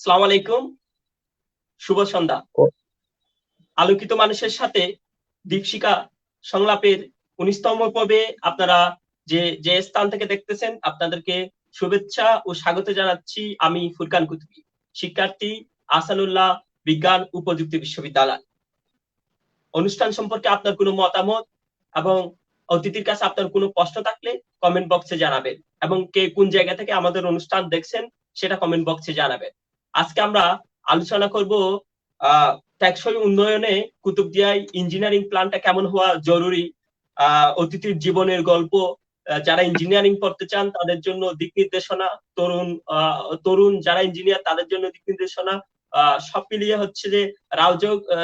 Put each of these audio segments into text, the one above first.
সালাম আলাইকুম, শুভ সন্ধ্যা। ও- আলোকিত মানুষের সাথে দীপশিখা সংলাপের 19তম পর্বে আপনারা যে যে স্থান থেকে দেখতেছেন আপনাদেরকে শুভেচ্ছা ও স্বাগত জানাচ্ছি। আমি ফুরকান কুতুবী, শিক্ষার্থী, আহসানুল্লাহ বিজ্ঞান ও প্রযুক্তি বিশ্ববিদ্যালয়। অনুষ্ঠান সম্পর্কে আপনার কোনো মতামত এবং অতিথির কাছে আপনার কোনো প্রশ্ন থাকলে কমেন্ট বক্সে জানাবেন, এবং কে কোন জায়গা থেকে আমাদের অনুষ্ঠান দেখছেন সেটা কমেন্ট বক্সে জানাবেন। আজকে আমরা আলোচনা করব টেকসই উন্নয়নে কুতুবদিয়ায় ইঞ্জিনিয়ারিং প্ল্যানটা কেমন হওয়া জরুরি, অতিথির জীবনের গল্প, যারা ইঞ্জিনিয়ারিং পড়তে চান তাদের জন্য দিক নির্দেশনা, তরুণ তরুণ যারা ইঞ্জিনিয়ার তাদের জন্য দিক নির্দেশনা, সব মিলিয়ে হচ্ছে যে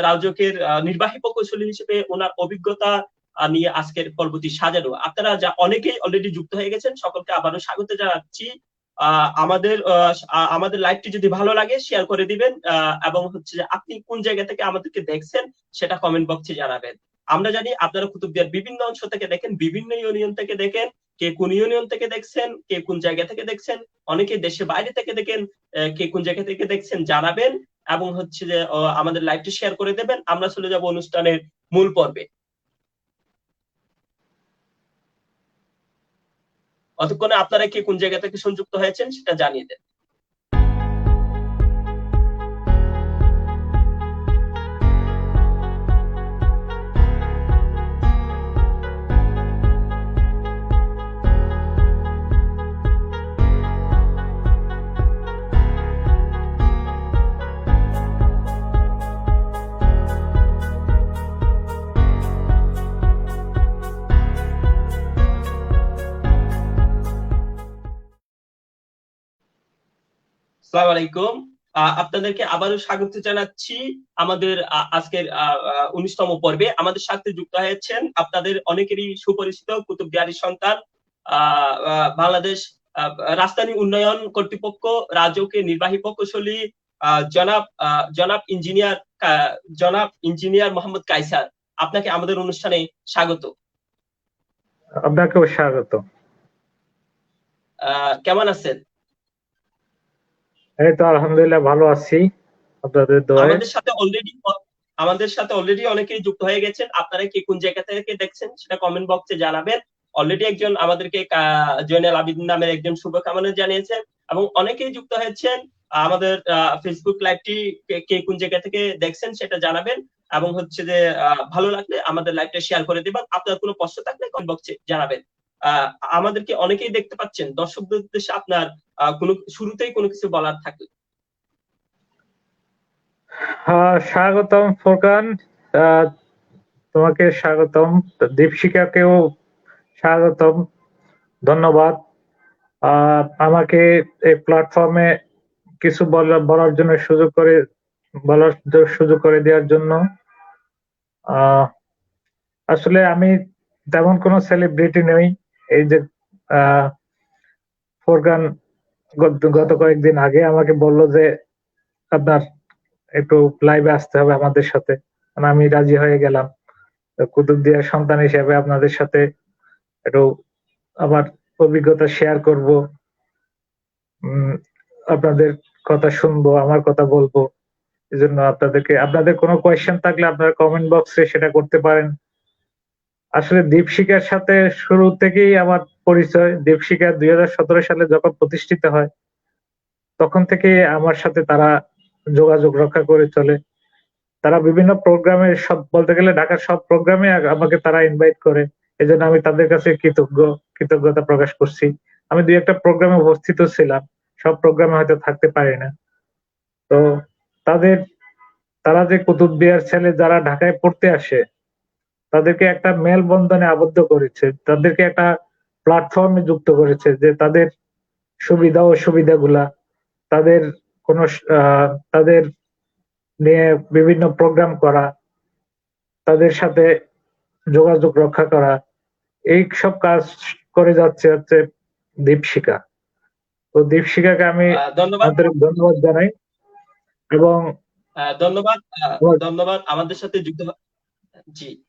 রাউজকের নির্বাহী প্রকৌশলী হিসেবে ওনার অভিজ্ঞতা নিয়ে আজকের পর্বটি সাজানো। আপনারা যা অনেকেই অলরেডি যুক্ত হয়ে গেছেন, সকলকে আবারও স্বাগত জানাচ্ছি। আমাদের লাইভটি যদি ভালো লাগে শেয়ার করে দিবেন, এবং হচ্ছে যে আপনি কোন জায়গা থেকে আমাদেরকে দেখছেন সেটা কমেন্ট বক্সে জানাবেন। আমরা জানি আপনারা কুতুবদিয়ার বিভিন্ন অংশ থেকে দেখেন, বিভিন্ন ইউনিয়ন থেকে দেখেন। কে কোন ইউনিয়ন থেকে দেখছেন, কে কোন জায়গা থেকে দেখছেন, অনেকে দেশের বাইরে থেকে দেখেন। কে কোন জায়গা থেকে দেখছেন জানাবেন, এবং হচ্ছে যে আমাদের লাইভটি শেয়ার করে দেবেন। আমরা চলে যাব অনুষ্ঠানের মূল পর্বে। অতক্ষণে আপনারা কে কোন জায়গা থেকে সংযুক্ত হয়েছেন সেটা জানিয়ে দেন। আসসালামু আলাইকুম, আপনাদেরকে আবারও স্বাগত জানাচ্ছি আমাদের আজকের 19তম পর্বে। আমাদের সাথে যুক্ত হয়েছেন আপনাদের অনেকেরই সুপরিচিত কুতুবদিয়ারই সন্তান, বাংলাদেশ রাজধানী উন্নয়ন কর্তৃপক্ষ রাজউকের নির্বাহী প্রকৌশলী জনাব জনাব ইঞ্জিনিয়ার জনাব ইঞ্জিনিয়ার মোহাম্মদ কায়সার। আপনাকে আমাদের অনুষ্ঠানে স্বাগত। আপনাকেও স্বাগত। কেমন আছেন? এই তো আলহামদুলিল্লাহ ভালো আছি আপনাদের দোয়ায়। আমাদের সাথে অলরেডি অনেকেই যুক্ত হয়ে গেছেন। আপনারা কি কোন জায়গা থেকে দেখছেন সেটা কমেন্ট বক্সে জানাবেন। অলরেডি একজন আমাদেরকে জয়নাল আবিদিন নামের একজন শুভকামনা জানিয়েছেন, এবং অনেকেই যুক্ত হয়েছেন। আমাদের ফেসবুক লাইভটি কে কোন জায়গা থেকে দেখছেন সেটা জানাবেন, এবং হচ্ছে যে ভালো লাগলে আমাদের লাইভটা শেয়ার করে দিবেন। আপনার কোনো প্রশ্ন থাকলে কমেন্ট বক্সে জানাবেন। আহ আমাদেরকে অনেকেই দেখতে পাচ্ছেন। দর্শকদের উদ্দেশ্যে আপনার কোনো শুরুতেই কোনো কিছু বলার থাকলে। স্বাগতম ফুরকান। আহ, তোমাকে স্বাগতম, দীপশিকাকেও স্বাগতম, ধন্যবাদ আমাকে এই প্ল্যাটফর্মে কিছু বলার জন্য সুযোগ করে দেওয়ার জন্য। আহ, আসলে আমি তেমন কোনো সেলিব্রিটি নই। এই যে ফুরকান গত কয়েকদিন আগে আমাকে বললো যে আপনার একটু লাইভে আসতে হবে আমাদের সাথে, আমি রাজি হয়ে গেলাম। কুতুবদিয়ার সন্তান হিসেবে আপনাদের সাথে একটু আমার অভিজ্ঞতা শেয়ার করব, আপনাদের কথা শুনবো, আমার কথা বলবো। এই জন্য আপনাদের কোনো কোয়েশ্চেন থাকলে আপনারা কমেন্ট বক্সে সেটা করতে পারেন। আসলে দীপশিকার সাথে শুরু থেকেই আমার পরিচয়। দীপশিকা 2017 সালে যখন প্রতিষ্ঠিত হয় তখন থেকে আমার সাথে তারা যোগাযোগ রক্ষা করে চলে। তারা বিভিন্ন প্রোগ্রামে, সব বলতে গেলে ঢাকার সব প্রোগ্রামে আমাকে তারা ইনভাইট করে। এজন্য আমি তাদের কাছে কৃতজ্ঞতা প্রকাশ করছি। আমি দুই একটা প্রোগ্রামে উপস্থিত ছিলাম, সব প্রোগ্রামে হয়তো থাকতে পারি না। তো তাদের তারা যে কুতুবদিয়ার ছেলে যারা ঢাকায় পড়তে আসে তাদেরকে একটা মেলবন্ধনে আবদ্ধ করেছে, তাদেরকে একটা প্ল্যাটফর্মে যুক্ত করেছে, যে তাদের সুবিধা অসুবিধাগুলা, তাদের কোন তাদের নিয়ে বিভিন্ন প্রোগ্রাম করা, তাদের সাথে যোগাযোগ রক্ষা করা, এই সব কাজ করে যাচ্ছে হচ্ছে দীপশিখা। তো দীপশিখাকে আমি ধন্যবাদ। আন্তরিক ধন্যবাদ জানাই। এবং ধন্যবাদ। আমার ধন্যবাদ আমাদের সাথে জি,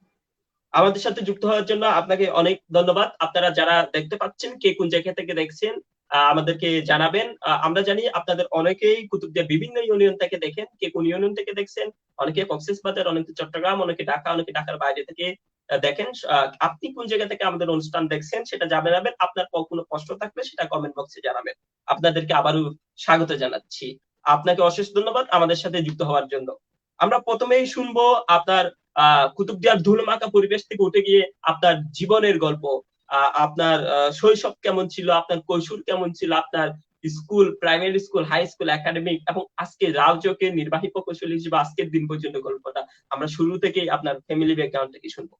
আমাদের সাথে যুক্ত হওয়ার জন্য আপনাকে অনেক ধন্যবাদ। আপনারা যারা দেখতে পাচ্ছেন কে কোন জায়গা থেকে দেখছেন আমাদেরকে জানাবেন। আমরা জানি আপনাদের অনেকেই কুতুবদিয়ার বিভিন্ন ইউনিয়ন থেকে দেখেন, কে কোন ইউনিয়ন থেকে দেখছেন, অনেকে কক্সবাজার, অনেকে চট্টগ্রাম, অনেকে ঢাকা, অনেকে ঢাকার বাইরে থেকে দেখেন। আপনি কোন জায়গা থেকে আমাদের অনুষ্ঠান দেখছেন সেটা জানাবেন। আপনার কোনো প্রশ্ন থাকলে সেটা কমেন্ট বক্সে জানাবেন। আপনাদেরকে আবারও স্বাগত জানাচ্ছি। আপনাকে অশেষ ধন্যবাদ আমাদের সাথে যুক্ত হওয়ার জন্য। আমরা প্রথমেই শুনবো আপনার কুতুবদিয়ার ধুলোমাখা পরিবেশ থেকে উঠে গিয়ে আপনার জীবনের গল্প। আপনার শৈশব কেমন ছিল, আপনার কৈশোর কেমন ছিল, আপনার school, primary school, high school, academic এবং আজকে রাজকের নির্বাহী প্রকৌশলী হিসেবে আজকের দিন পর্যন্ত গল্পটা আমরা শুরু থেকেই আপনার ফ্যামিলি ব্যাকগ্রাউন্ড থেকে শুনবো।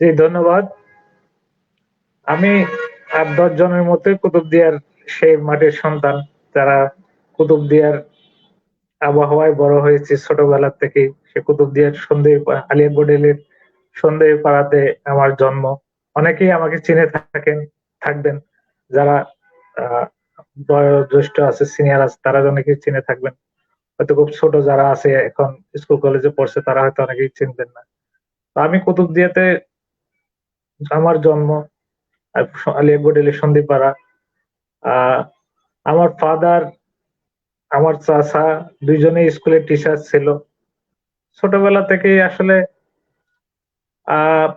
জি, ধন্যবাদ। আমি 8-10 জনের মতোই কুতুবদিয়ার সেই মাটির সন্তান, যারা কুতুবদিয়ার আবহাওয়ায় বড় হয়েছে ছোটবেলা থেকে। সে কুতুবদিয়ার আলিয়া বডেলের সন্দেহ পাড়াতে আমার জন্ম। অনেকেই আমাকে চিনে থাকবেন, যারা আহ বয়োজ্যেষ্ঠ আছে, সিনিয়র আছে, তারা অনেকেই চিনে থাকবেন। হয়তো খুব ছোট যারা আছে এখন স্কুল কলেজে পড়ছে, তারা হয়তো অনেকেই চিনবেন না। তো আমি কুতুবদিয়াতে আমার জন্ম, আলিয়া বডেলের সন্দিপাড়া। আহ আমার ফাদার, আমার চাচা দুইজনেই স্কুলের টিচার ছিল। ছোটবেলা থেকেই আসলে আহ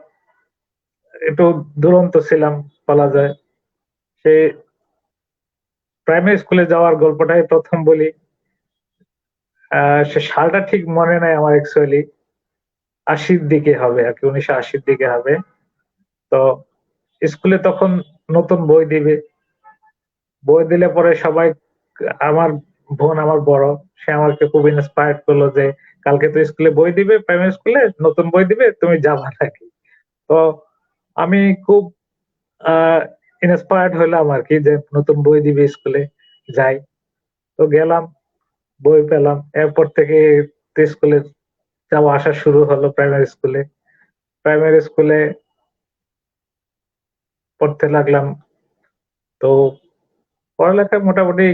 একটু দুরন্ত ছিলাম বলা যায়। সেই প্রাইমারি স্কুলে যাওয়ার গল্পটাই প্রথম বলি। সে সালটা ঠিক মনে নাই আমার, অ্যাকচুয়ালি 80-র দিকে হবে আর কি, 1980-র দিকে হবে। তো স্কুলে তখন নতুন বই দিবে। বই দিলে পরে সবাই, আমার বোন আমার বড়, সে আমাকে খুব ইন্সপায়ার্ড করলো যে কালকে তো স্কুলে বই দিবে, প্রাইমারি স্কুলে নতুন বই দিবে, তুমি যাবা নাকি? তো আমি খুব ইন্সপায়ার্ড হইলাম আর কি, যে নতুন বই দিবে স্কুলে, যাই। তো গেলাম, বই পেলাম, এরপর থেকে স্কুলে যাওয়া আসা শুরু হলো। প্রাইমারি স্কুলে পড়তে লাগলাম। তো পড়ালেখায় মোটামুটি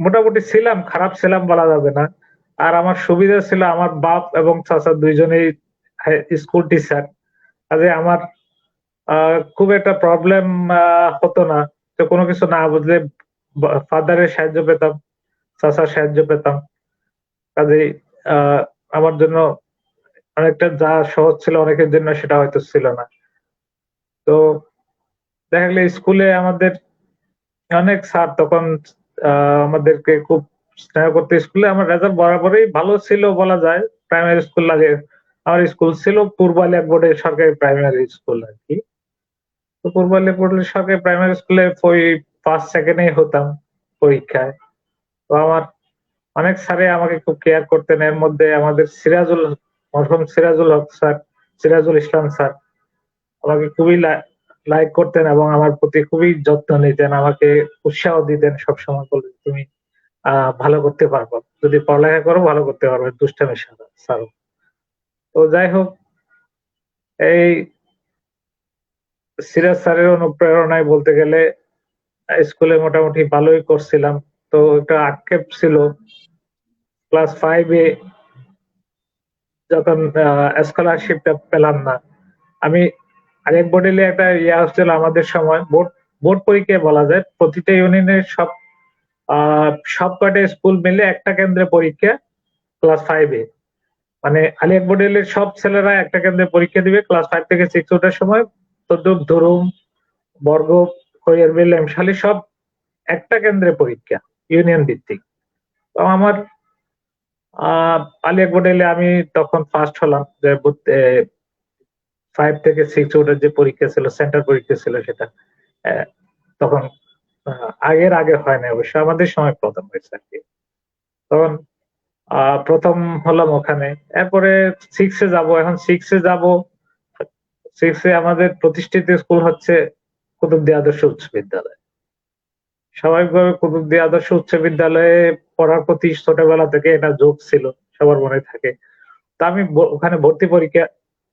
মোটামুটি ছিলাম, খারাপ ছিলাম বলা যাবে না। আর আমার সুবিধা ছিল, আমার বাপ এবং চাচা দুইজনেই স্কুল টিচার। কাজে আমার খুব একটা প্রবলেম হতো না। তো কোনো কিছু না বুঝলে ফাদারের সাহায্য পেতাম, চাচার সাহায্য পেতাম। কাজেই আহ আমার জন্য অনেকটা যা সহজ ছিল, অনেকের জন্য সেটা হয়তো ছিল না। তো দেখা গেলে স্কুলে আমাদের অনেক স্যার তখন আমাদেরকে খুব স্নেহ করতে। স্কুলে আমার রেজাল্ট বরাবরই ভালো ছিল বলা যায়। প্রাইমারি স্কুল লাগে, আমার স্কুল ছিল পূর্ব আলিয়া বোর্ডের সরকারি প্রাইমারি স্কুল আর কি। তো পূর্ব আলিয়া বোর্ডের সরকারি প্রাইমারি স্কুলে ওই ফার্স্ট সেকেন্ডেই হতাম পরীক্ষায়। তো আমার অনেক স্যারে আমাকে খুব কেয়ার করতেন। এর মধ্যে আমাদের মরহুম সিরাজুল হক স্যার, সিরাজুল ইসলাম স্যার আমাকে খুবই লাইক করতেন এবং আমার প্রতি খুবই যত্ন নিতেন, আমাকে উৎসাহ দিতেন সবসময়, বলে তুমি ভালো করতে পারবো, যদি পড়ালেখা করো ভালো করতে পারবে, দুষ্টামি ছাড়ো। তো যাই হোক, এই সিরাজ স্যারের অনুপ্রেরণায় বলতে গেলে স্কুলে মোটামুটি ভালোই করছিলাম। তো একটা আক্ষেপ ছিল ক্লাস 5-এ, যখন স্কলারশিপটা পেলাম না। আমি আরেক বোর্ডে একটা হচ্ছিল আমাদের সময়, বোর্ড বোর্ড পরীক্ষায় বলা যায় প্রতিটা ইউনিয়নের সব কয়টা স্কুল মিলে একটা কেন্দ্রে পরীক্ষা ক্লাস 5-এ। মানে আলী আকবর সব ছেলেরা একটা কেন্দ্রে পরীক্ষা দিবে ক্লাস 5 থেকে 6 ওঠার সময়। তদ্রুপ ধরুম, বর্গ, খৈয়ারবিল, এমশালি সব একটা কেন্দ্রে পরীক্ষা, ইউনিয়ন ভিত্তিক। তো আমার আলী আকবর আমি তখন ফার্স্ট হলাম, যে 5 থেকে 6 ওঠার যে পরীক্ষা ছিল, সেন্টার পরীক্ষা ছিল সেটা। আহ, তখন আগের আগে হয় না অবশ্য, আমাদের সময় প্রথম হয়েছে আর কি। তখন প্রথম হলাম ওখানে। এরপরে 6-এ যাব, এখন 6-এ যাব। 6-এ আমাদের প্রতিষ্ঠিত স্কুল হচ্ছে কুতুবদিয়া আদর্শ উচ্চ বিদ্যালয়। স্বাভাবিকভাবে কুতুবদিয়া আদর্শ উচ্চ বিদ্যালয়ে পড়ার প্রতি ছোটবেলা থেকে এটা ঝোঁক ছিল, সবার মনে থাকে। তা আমি ওখানে ভর্তি পরীক্ষা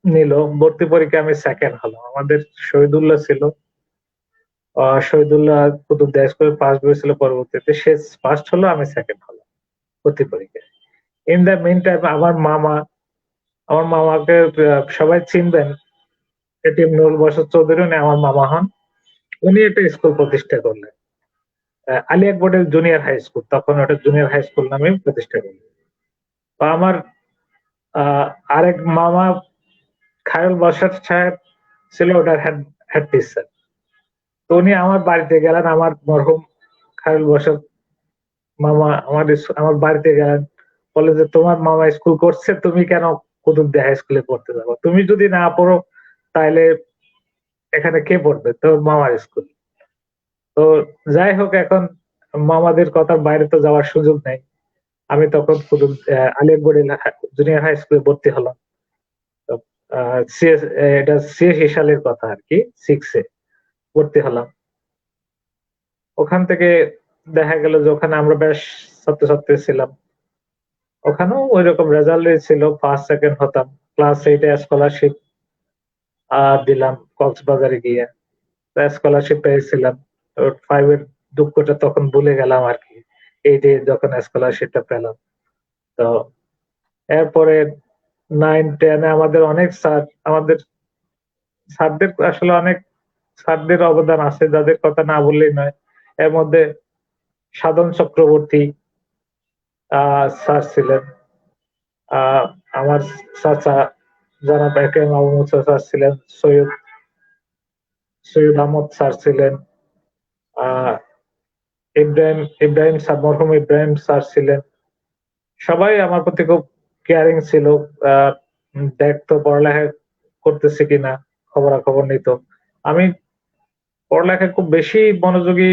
নিল, ভর্তি পরীক্ষা আমি সেকেন্ড হলাম। আমাদের শহীদুল্লাহ ছিল, শহীদুল্লাহ কুতুবদিয়া স্কুলে ফার্স্ট হয়েছিল, পরবর্তীতে সে ফার্স্ট হলো, আমি সেকেন্ড হলাম ভর্তি পরীক্ষায়। ইন দ্য মিন টাইম আমার মামাকে সবাই চিনবেন, এটিএম নুরুল বশর চৌধুরী, উনি আমার মামা হন। উনি একটা স্কুল প্রতিষ্ঠা করলেন, আলী আকবরের জুনিয়র হাই স্কুল, তখন ওটা জুনিয়র হাই স্কুল নামে প্রতিষ্ঠা করলেন। তো আমার আহ, আরেক মামা খায়রুল বাশার সাহেব ছিল ওটার হেড হেড টিচার। তো উনি আমার বাড়িতে গেলেন, আমার মরহুম খায়রুল বাশার মামা আমার বাড়িতে গেলেন, বলে যে তোমার মামা স্কুল করছে, তুমি কেন কুতুবদিয়া হাই স্কুলে পড়তে যাবো? তুমি যদি না পড়ো তাহলে এখানে কে পড়বে? তোর মামার স্কুল। তো যাই হোক, এখন মামাদের কথার বাইরে তো যাওয়ার সুযোগ নেই। আমি তখন আলী আকবর জুনিয়র হাই স্কুলে ভর্তি হলাম। তো, এটা ছিয়াশি সালের কথা আর কি, 6-এ ভর্তি হলাম। ওখান থেকে দেখা গেল যে ওখানে আমরা বেশ ছাত্রছাত্রী ছিলাম। ওখানেও ওই রকম রেজাল্টই ছিল, ফার্স্ট সেকেন্ড হতাম। ক্লাস 8-এ স্কলারশিপ দিলাম কক্সবাজারে গিয়ে, স্কলারশিপ পেয়েছিলাম। 5-এর দুঃখটা তখন ভুলে গেলাম আর কি, 8-এ যখন স্কলারশিপটা পেলাম। তো এরপরে 9-10-এ আমাদের অনেক স্যার, আমাদের স্যারদের আসলে অনেক স্যারদের অবদান আছে, যাদের কথা না বললেই নয়। এর মধ্যে সাধন চক্রবর্তী স্যার ছিলেন, আহ, আমার চাচা জনাব একে এম আবু মুসা স্যার ছিলেন, সৈয়দ সৈয়দ আহমদ স্যার ছিলেন, আহ, ইব্রাহিম ইব্রাহিম স্যার, মরহুম ইব্রাহিম স্যার ছিলেন। সবাই আমার প্রতি খুব কেয়ারিং ছিল। আহ, দেখতো পড়ালেখা করতেছে কিনা, খবরাখবর নিত। আমি পড়ালেখায় খুব বেশি মনোযোগী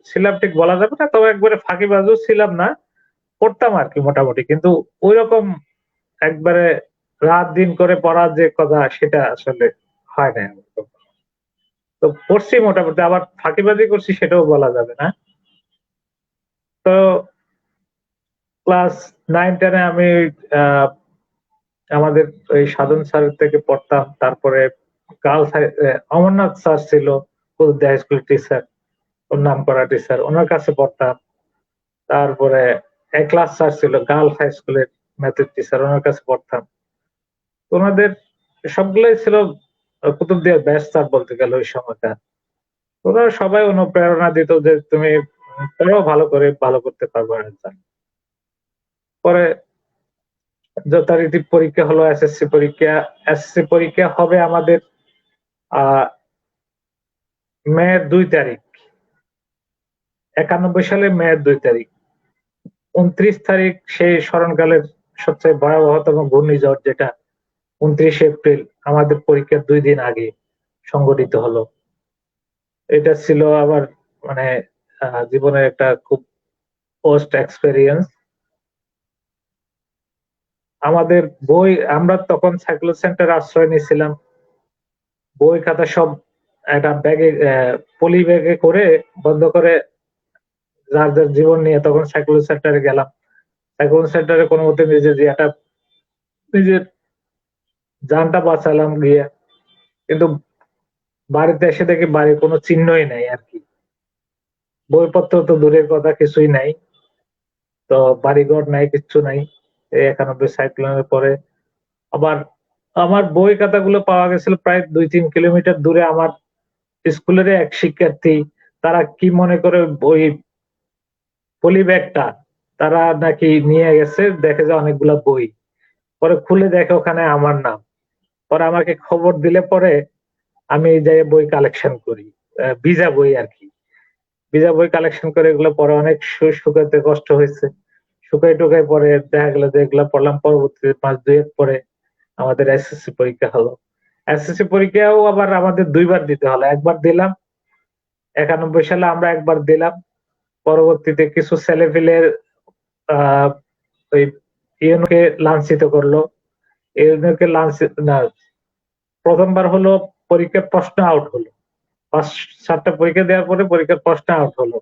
ছিলাম ঠিক বলা যাবে না, তবে একবারে ফাঁকিবাজও ছিলাম না, পড়তাম আর কি মোটামুটি। কিন্তু ওই রকম একবারে রাত দিন করে পড়ার যে কথা, সেটা আসলে হয় না আমার কখনো। তো পড়ছি মোটামুটি, আবার ফাঁকিবাজি করছি সেটাও বলা যাবে না। তো ক্লাস 9-10-এ আমি আহ, আমাদের ওই সাধন স্যারের থেকে পড়তাম। তারপরে গার্লস অমরনাথ স্যার ছিল কুতুবদিয়া হাই স্কুল টিচার, ওর নাম করা টিচার, ওনার কাছে পড়তাম। তারপরে ক্লাস স্যার ছিল গার্লস হাই স্কুলের ম্যাথের টিচার, ওনার কাছে পড়তাম। ওনাদের সবগুলোই ছিল কুতুবদিয়ার বেস্ট স্যার বলতে গেলে ওই সময়টা। ওরা সবাই অনুপ্রেরণা দিত যে তুমি পড়ো ভালো করে, ভালো করতে পারবে রেজাল্ট। পরে যথারীতি পরীক্ষা হলো, এসএসসি পরীক্ষা। এসএসসি পরীক্ষা হবে আমাদের আহ মে 2 তারিখ, 91 সালে মে 2 তারিখ। 29 তারিখ সেই স্মরণকালের সবচেয়ে ভয়াবহতম ঘূর্ণিঝড়, যেটা 29 এপ্রিল আমাদের পরীক্ষার 2 দিন আগে সংঘটিত হলো। এটা ছিল আবার মানে জীবনের একটা খুব পোস্ট এক্সপেরিয়েন্স। আমাদের বই, আমরা তখন সাইক্লো সেন্টার আশ্রয় নিয়েছিলাম। বই খাতা সব একটা ব্যাগে, পলি ব্যাগে করে বন্ধ করে, যার যার জীবন নিয়ে তখন সাইক্লো সেন্টারে গেলাম। সাইক্লো সেন্টারে কোনো মতে নিজের জানটা বাঁচালাম গিয়ে। কিন্তু বাড়িতে এসে দেখি বাড়ির কোনো চিহ্নই নাই আর কি, বইপত্র তো দূরের কথা, কিছুই নাই। তো বাড়িঘর নাই, কিচ্ছু নাই। এই 91 সাইক্লোনের পরে আবার আমার বই খাতাগুলো পাওয়া গেছিল প্রায় 2-3 কিলোমিটার দূরে। আমার স্কুলের এক শিক্ষার্থী, তারা কি মনে করে ওই পলি ব্যাগটা তারা নাকি নিয়ে গেছে, দেখে যে অনেকগুলা বই। পরে খুলে দেখে ওখানে আমার নাম। পরে আমাকে খবর দিলে পরে আমি যাই বই কালেকশন করি, ভিজা বই আর কি। ভিজা বই কালেকশন করে এগুলো পরে অনেক শুকাতে কষ্ট হয়েছে। শুকাই টুকাই পরে দেখা গেল যে এগুলো পড়লাম। পরবর্তীতে 5-2 পরে আমাদের এসএসসি পরীক্ষা হলো। এসএসসি পরীক্ষাও আবার আমাদের 2বার দিতে হলো। একবার দিলাম 91 সালে, আমরা একবার দিলাম। পরবর্তীতে কিছু ছেলেপিলে আহ ওই ইউনোকে লাঞ্ছিত করলো। ইউনোকে লাঞ্ছিত না, প্রথমবার হলো পরীক্ষার প্রশ্ন আউট হলো। 5-7টা পরীক্ষা দেওয়ার পরে পরীক্ষার প্রশ্ন আউট হলো।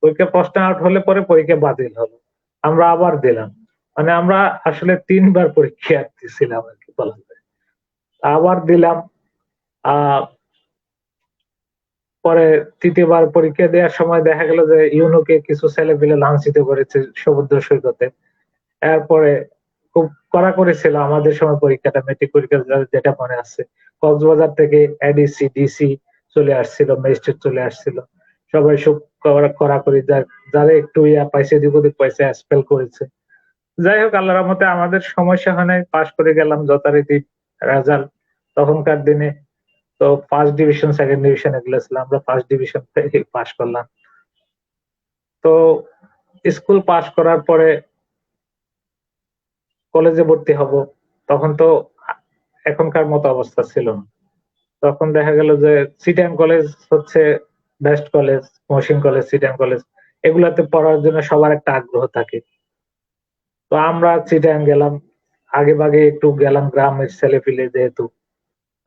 পরীক্ষার প্রশ্ন আউট হলে পরে পরীক্ষা বাতিল হলো। আমরা আবার দিলাম। মানে আমরা আসলে 3বার পরীক্ষা দিছিলাম আর কি বলা যায়। আবার দিলাম। আহ পরে 3য় বার পরীক্ষা দেওয়ার সময় দেখা গেল যে ইউনোকে কিছু ছেলেপিলে লাঞ্ছিত করেছে সমুদ্র সৈকতে। এরপরে খুব কড়াকড়ি ছিল আমাদের সময় পরীক্ষাটা, মেট্রিক পরীক্ষা যেটা মনে আছে। কক্সবাজার থেকে এডিসি ডিসি চলে আসছিল, ম্যাজিস্ট্রেট চলে আসছিল, সবাই সব কড়াকড়ি, যারা একটু পাইছে দিক ওদিক পাইছে স্পেল করেছে। যাই হোক, আল্লাহর রহমতে আমাদের সমস্যা হয় নাই, পাশ করে গেলাম যথারীতি। রেজাল্ট তখনকার দিনে তো ফার্স্ট ডিভিশন সেকেন্ড ডিভিশন এগুলো ছিল, আমরা ফার্স্ট ডিভিশন থেকে পাশ করলাম। তো স্কুল পাশ করার পরে কলেজে ভর্তি হব, তখন তো এখনকার মতো অবস্থা ছিল না। তখন দেখা গেল যে সিটিএম কলেজ হচ্ছে best college, Mohsin college, CTM college, এগুলাতে পড়ার জন্য সবার একটা আগ্রহ থাকে। তো আমরা চিটাগাং গেলাম, আগে ভাগে একটু গেলাম, গ্রামের ছেলে পিলে যেহেতু,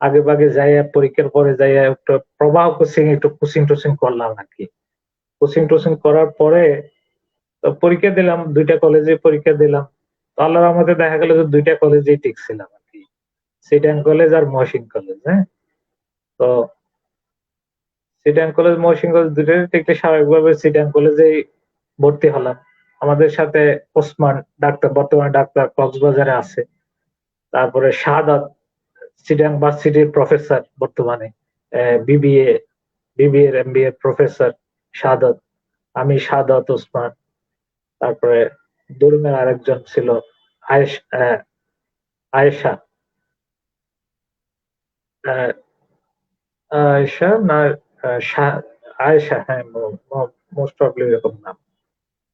আগে ভাগে যাইয়া পরীক্ষার পরে যাইয়া একটু প্রবাহ কোচিং একটু কোচিং টোচিং করলাম আর কি। কোচিং টোচিং করার পরে তো পরীক্ষা দিলাম, দুইটা কলেজে পরীক্ষা দিলাম। তো আল্লাহর রহমতে দেখা গেল যে দুইটা কলেজেই টিকছিলাম আর কি, সিটিএম কলেজ আর মহসিন কলেজ। হ্যাঁ, তো সিটিএম কলেজ মহসিন কলেজ দুটোই টিকলে স্বাভাবিকভাবে সিটিএম কলেজেই ভর্তি হলাম। আমাদের সাথে ওসমান ডাক্তার, বর্তমানে ডাক্তার কক্সবাজারে আছে। তারপরে শাহাদাত, চিটাগাং ভার্সিটির প্রফেসর বর্তমানে, বিবিএ, বিবিএ এমবিএ প্রফেসর শাহাদাত, আমি শাহাদাত ওসমান। তারপরে দুরুমের আরেকজন ছিল আয়েশা, আহ, আয়েশা না, আয়েশা, হ্যাঁ, মোস্ট প্রবলি এরকম নাম।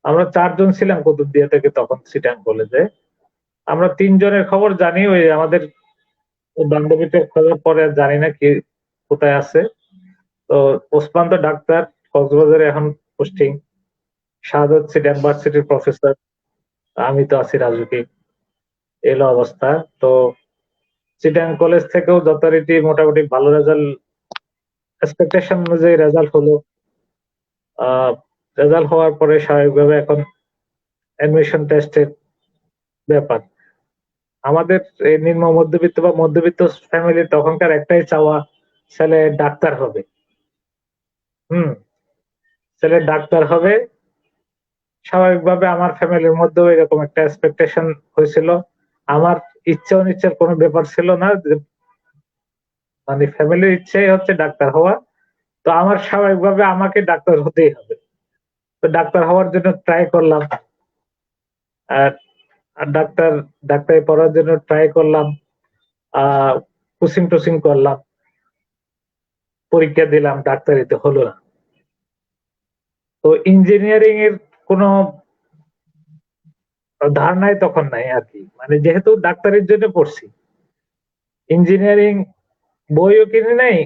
আমরা চারজন ছিলাম কুতুবদিয়া থেকে তখন চিটাগাং কলেজে। আমরা তিনজনের খবর জানি, ওই আমাদের বান্ধবীটার খবর পরে আর জানি না কি কোথায় আছে। তো ওসমান তো ডাক্তার, কক্সবাজারে এখন পোস্টিং। শাহাদাত চিটাগাং ভার্সিটির প্রফেসর, আমি তো আছি রাজুকি। এলো অবস্থা। তো চিটাগাং কলেজ থেকেও যথারীতি মোটামুটি ভালো রেজাল্ট, এক্সপেকটেশন অনুযায়ী রেজাল্ট হলো। রেজাল্ট হওয়ার পরে স্বাভাবিকভাবে এখন অ্যাডমিশন টেস্টের ব্যাপার। আমাদের এই নিম্ন মধ্যবিত্ত বা মধ্যবিত্ত ফ্যামিলির তখনকার একটাই চাওয়া, ছেলে ডাক্তার হবে। হুম, ছেলে ডাক্তার হবে। স্বাভাবিকভাবে আমার ফ্যামিলির মধ্যেও এরকম একটা এক্সপেকটেশন হয়েছিল। আমার ইচ্ছা অনিচ্ছার কোনো ব্যাপার ছিল না, মানে ফ্যামিলির ইচ্ছাই হচ্ছে ডাক্তার হওয়া। তো আমার স্বাভাবিকভাবে আমাকে ডাক্তার হতেই হবে। তো ডাক্তার হওয়ার জন্য ট্রাই করলাম। আর আর ডাক্তারি পড়ার জন্য ট্রাই করলাম, কোচিং টোচিং করলাম, পরীক্ষা দিলাম, ডাক্তারিতে হলো না। তো ইঞ্জিনিয়ারিং এর কোনো ধারণাই তখন নাই আর কি, মানে যেহেতু ডাক্তারির জন্য পড়ছি, ইঞ্জিনিয়ারিং বইও কিনে নাই,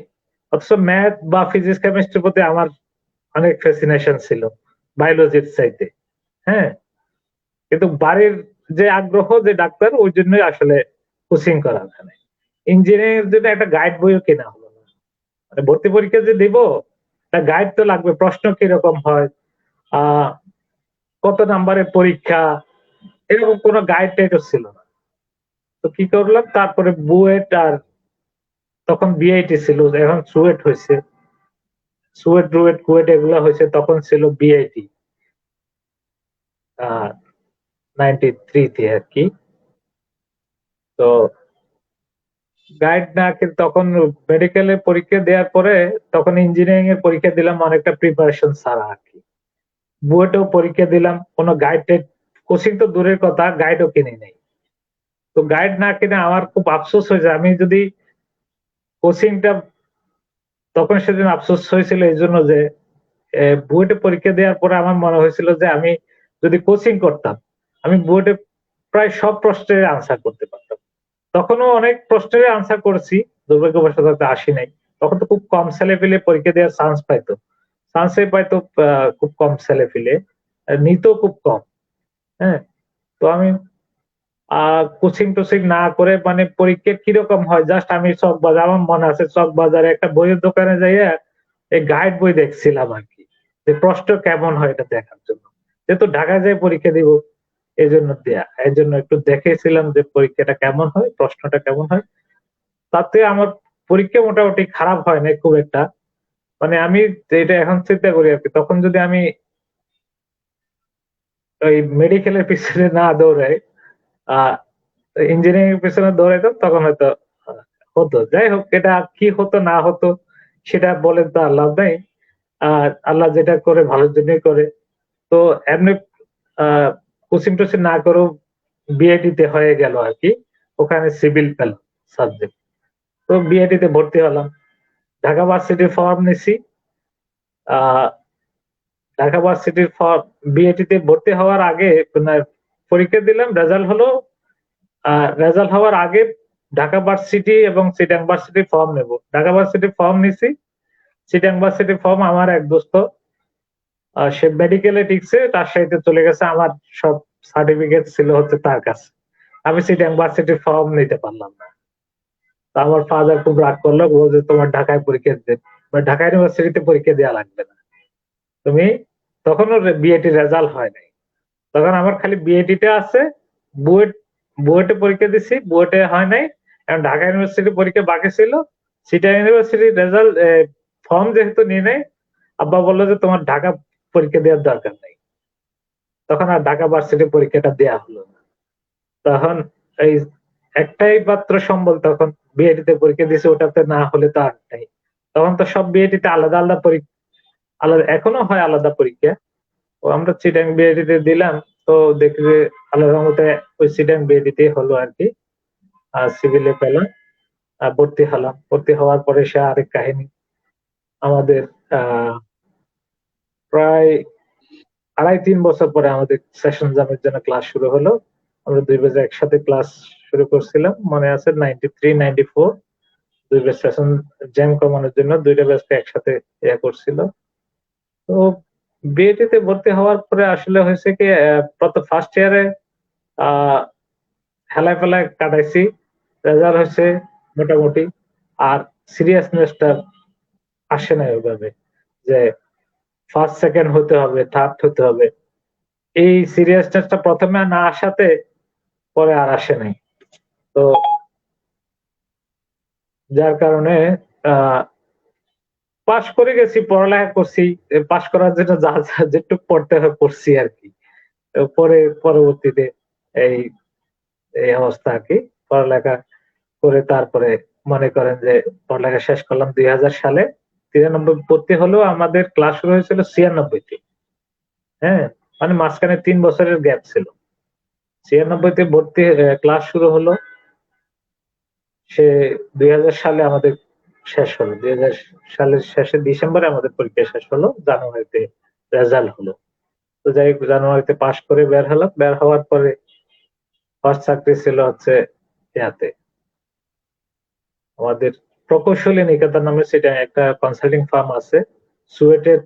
অথচ ম্যাথ বা ফিজিক্স কেমিস্ট্রির প্রতি আমার অনেক ফ্যাসিনেশন ছিল বায়োলজির চাইতে। হ্যাঁ, কিন্তু বাড়ির যে আগ্রহ যে ডাক্তার, ওই জন্যই আসলে কোচিং করা ওখানে। ইঞ্জিনিয়ারিং এর জন্য একটা গাইড বইও কেনা হলো না। মানে ভর্তি পরীক্ষা যে দিব, একটা গাইড তো লাগবে, প্রশ্ন কিরকম হয়, আহ কত নাম্বারের পরীক্ষা, এরকম কোনো গাইড টাইডও ছিল না। তো কি করলাম, তারপরে বুয়েট, আর তখন বিআইটি ছিল, এখন সুয়েট হয়েছে, সুয়েট রুয়েট কুয়েট এগুলো হয়েছে, তখন ছিল বিআইটি 93-তে আর কি। তো গাইড না, কিন্তু তখন মেডিকেলের পরীক্ষা দেওয়ার পরে তখন ইঞ্জিনিয়ারিং এর পরীক্ষা দিলাম অনেকটা প্রিপারেশন ছাড়া আর কি। বুয়েটেও পরীক্ষা দিলাম, কোনো গাইড টাইড, কোচিং তো দূরের কথা, গাইডও কিনে নেই। তো গাইড না কিনে আমার খুব আফসোস হয়েছে, আমি যদি কোচিংটা, তখন সেদিন আফসোস হয়েছিল এই জন্য যে বুয়েটে পরীক্ষা দেওয়ার পরে আমার মনে হয়েছিল যে আমি যদি কোচিং করতাম, আমি বুয়েটে প্রায় সব প্রশ্নের আনসার করতে পারতাম। তখনও অনেক প্রশ্নের আনসার করেছি, দুর্ভাগ্যবশত আসি নাই। তখন তো খুব কম ছেলে পেলে পরীক্ষা দেওয়ার চান্স পাইতো, চান্সে পাইতো খুব কম ছেলে পেলে, নিত খুব কম। হ্যাঁ, তো আমি কোচিং টোচিং না করে, মানে পরীক্ষা কিরকম হয়, জাস্ট আমি চক বাজার, আমার মনে আছে চক বাজারে একটা বইয়ের দোকানে যাইয়া এই গাইড বই দেখছিলাম আর কি, যে প্রশ্ন কেমন হয় এটা দেখার জন্য। যেহেতু ঢাকা যায় পরীক্ষা দিব, এই জন্য একটু দেখেছিলাম যে পরীক্ষাটা কেমন হয়, প্রশ্নটা কেমন হয়। তাতে আমার পরীক্ষা মোটামুটি খারাপ হয় না খুব একটা। মানে আমি যেটা এখন চিন্তা করি আর কি, তখন যদি আমি ওই মেডিকেলের পিছনে না দৌড়াই, আহ ইঞ্জিনিয়ারিং এর পেছনে দৌড়াইতাম তখন হয়তো হতো। যাই হোক, এটা কি হতো না হতো সেটা বলে তো আর লাভ নাই। আল্লাহ যেটা করে ভালোর জন্যই করে। তো এমনি কোচিং টোচিং না করেও বিআইটিতে হয়ে গেল আরকি। ওখানে সিভিল পেলাম সাবজেক্ট। তো বিআইটিতে ভর্তি হলাম। ঢাকা ভার্সিটির ফর্ম নিছি। আ ঢাকা ভার্সিটির বিআইটিতে ভর্তি হওয়ার আগে আপনার পরীক্ষা দিলাম, রেজাল্ট হলো। রেজাল্ট হওয়ার আগে ঢাকা ভার্সিটি এবং চিটাং ভার্সিটির ফর্ম নেব। ঢাকা ভার্সিটির ফর্ম নিছি। চিটাং ভার্সিটির ফর্ম আমার এক দোস্ত সে মেডিকেলে টিকছে, রাজশাহীতে চলে গেছে। আমার সব সার্টিফিকেট ছিল হচ্ছে তার কাছে। আমি চিটাং ভার্সিটির ফর্ম নিতে পারলাম না। তো আমার ফাদার খুব রাগ করলো, বলল যে তোমার ঢাকায় পরীক্ষা দিতে ঢাকা ইউনিভার্সিটিতে পরীক্ষা দেওয়া লাগবে না। তুমি তখনও বিএটি রেজাল্ট হয় নাই। তখন আমার খালি বিএটিটা আছে। বুয়েট বুয়েটে পরীক্ষা দিছি, বুয়েটে হয় নাই। এখন ঢাকা ইউনিভার্সিটি পরীক্ষা বাকি ছিল। চিটাং ইউনিভার্সিটির রেজাল্ট ফর্ম যেহেতু নিয়ে নেই, আব্বা বললো যে তোমার ঢাকা পরীক্ষা দেওয়ার দরকার নেই। তখন আর ঢাকা ভার্সিটি পরীক্ষাটা দেয়া হলো না। তখন এই একটাই মাত্র সম্বল, তখন বিএডিতে পরীক্ষা দিয়েছে, ওটাতে না হলে তো আর নাই। তখন তো সব বিএডিতে আলাদা আলাদা পরীক্ষা, আলাদা এখনো হয় আলাদা পরীক্ষা। ও আমরা চিটাং বিএডিতে দিলাম। তো দেখি যে আল্লাহর রহমতে ওই চিটাং বিএডিতে হলো আর কি। সিভিলে পেলাম, ভর্তি হলাম। ভর্তি হওয়ার পরে সে আরেক কাহিনী। আমাদের আহ প্রায় 2.5-3 বছর পরে আমাদের সেশন জামের জন্য ক্লাস শুরু হলো। আমরা 2 ব্যাচ একসাথে ক্লাস শুরু করছিলাম, মনে আছে 93-94। 2 ব্যাচ সেশন জ্যাম কমানোর জন্য 2টা ব্যাচকে একসাথে করছিল। তো বিএটিতে ভর্তি হওয়ার পরে আসলে হয়েছে কি, ফার্স্ট ইয়ারে হেলায় ফেলায় কাটাইছি। রেজাল্ট হয়েছে মোটামুটি। আর সিরিয়াসনেসটা আসে নাই ওইভাবে, যে ফার্স্ট সেকেন্ড হতে হবে, থার্ড হতে হবে। এই সিরিয়াসনেসটা প্রথমে না আসাতে পরে আর আসে নাই। তো যার কারণে পাশ করে গেছি, পড়ালেখা করছি। পাশ করার জন্য যা যা যেটুকু পড়তে হয় পড়ছি আর কি। পরে পরবর্তীতে এই এই অবস্থা আর কি। পড়ালেখা করে তারপরে মনে করেন যে পড়ালেখা শেষ করলাম 2000 সালে। 93 ভর্তি হলেও আমাদের ক্লাস শুরু হয়েছিল 96-তে। হ্যাঁ, মানে মাঝখানে 3 বছরের গ্যাপ ছিল। 96-তে ভর্তি ক্লাস শুরু হলো। সে 2000 সালে আমাদের শেষ হলো। 2000 সালের শেষে ডিসেম্বরে আমাদের পরীক্ষা শেষ হলো, জানুয়ারিতে রেজাল্ট হলো। তো যাই হোক, জানুয়ারিতে পাশ করে বের হলাম। বের হওয়ার পরে ফার্স্ট চাকরি ছিল হচ্ছে ইয়াতে, আমাদের প্রকৌশলী নিকেতন নামে সেটা একটা কনসাল্টিং ফার্ম আছে সুয়েটের।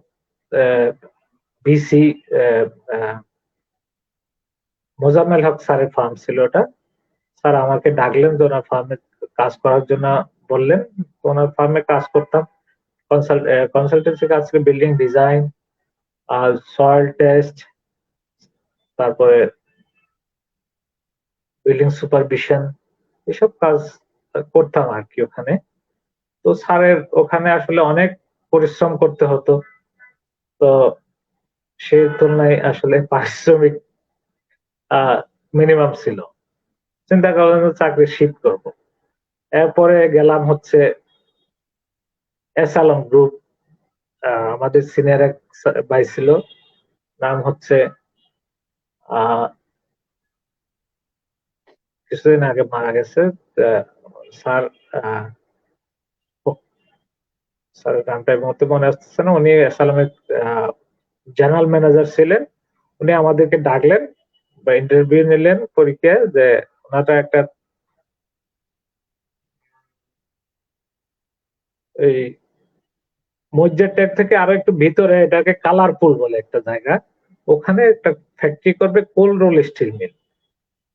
ভিসি মোজাম্মেল হক স্যারের ফার্ম ছিল ওটা। স্যার আমাকে ডাকলেন যে ওনার ফার্মে কাজ করার জন্য, বললেন। ওনার ফার্মে কাজ করতাম। কনসালটেন্সি কাজ ছিল বিল্ডিং ডিজাইন, আর সয়েল টেস্ট, তারপরে বিল্ডিং সুপারভিশন, এসব কাজ করতাম আর কি ওখানে। তো স্যারের ওখানে আসলে অনেক পরিশ্রম করতে হতো। তো সেই তুলনায় আসলে পারিশ্রমিক মিনিমাম ছিল। চিন্তা করলাম যে চাকরি শিফট করবো। এরপরে গেলাম হচ্ছে এসালম গ্রুপ। আমাদের সিনিয়র এক ভাই ছিল, নাম হচ্ছে কিছুদিন আগে মারা গেছে। স্যার স্যারের নামটা এই মুহূর্তে মনে আসতেছে না। উনি এসালামের জেনারেল ম্যানেজার ছিলেন। উনি আমাদেরকে ডাকলেন বা ইন্টারভিউ নিলেন পরীক্ষায়, যে ওনাটা একটা এই মসজিদ থেকে আরো একটু ভিতরে, এটাকে কালারপুল বলে একটা জায়গা। ওখানে একটা ফ্যাক্টরি করবে কোল্ড রোল স্টিল মিল।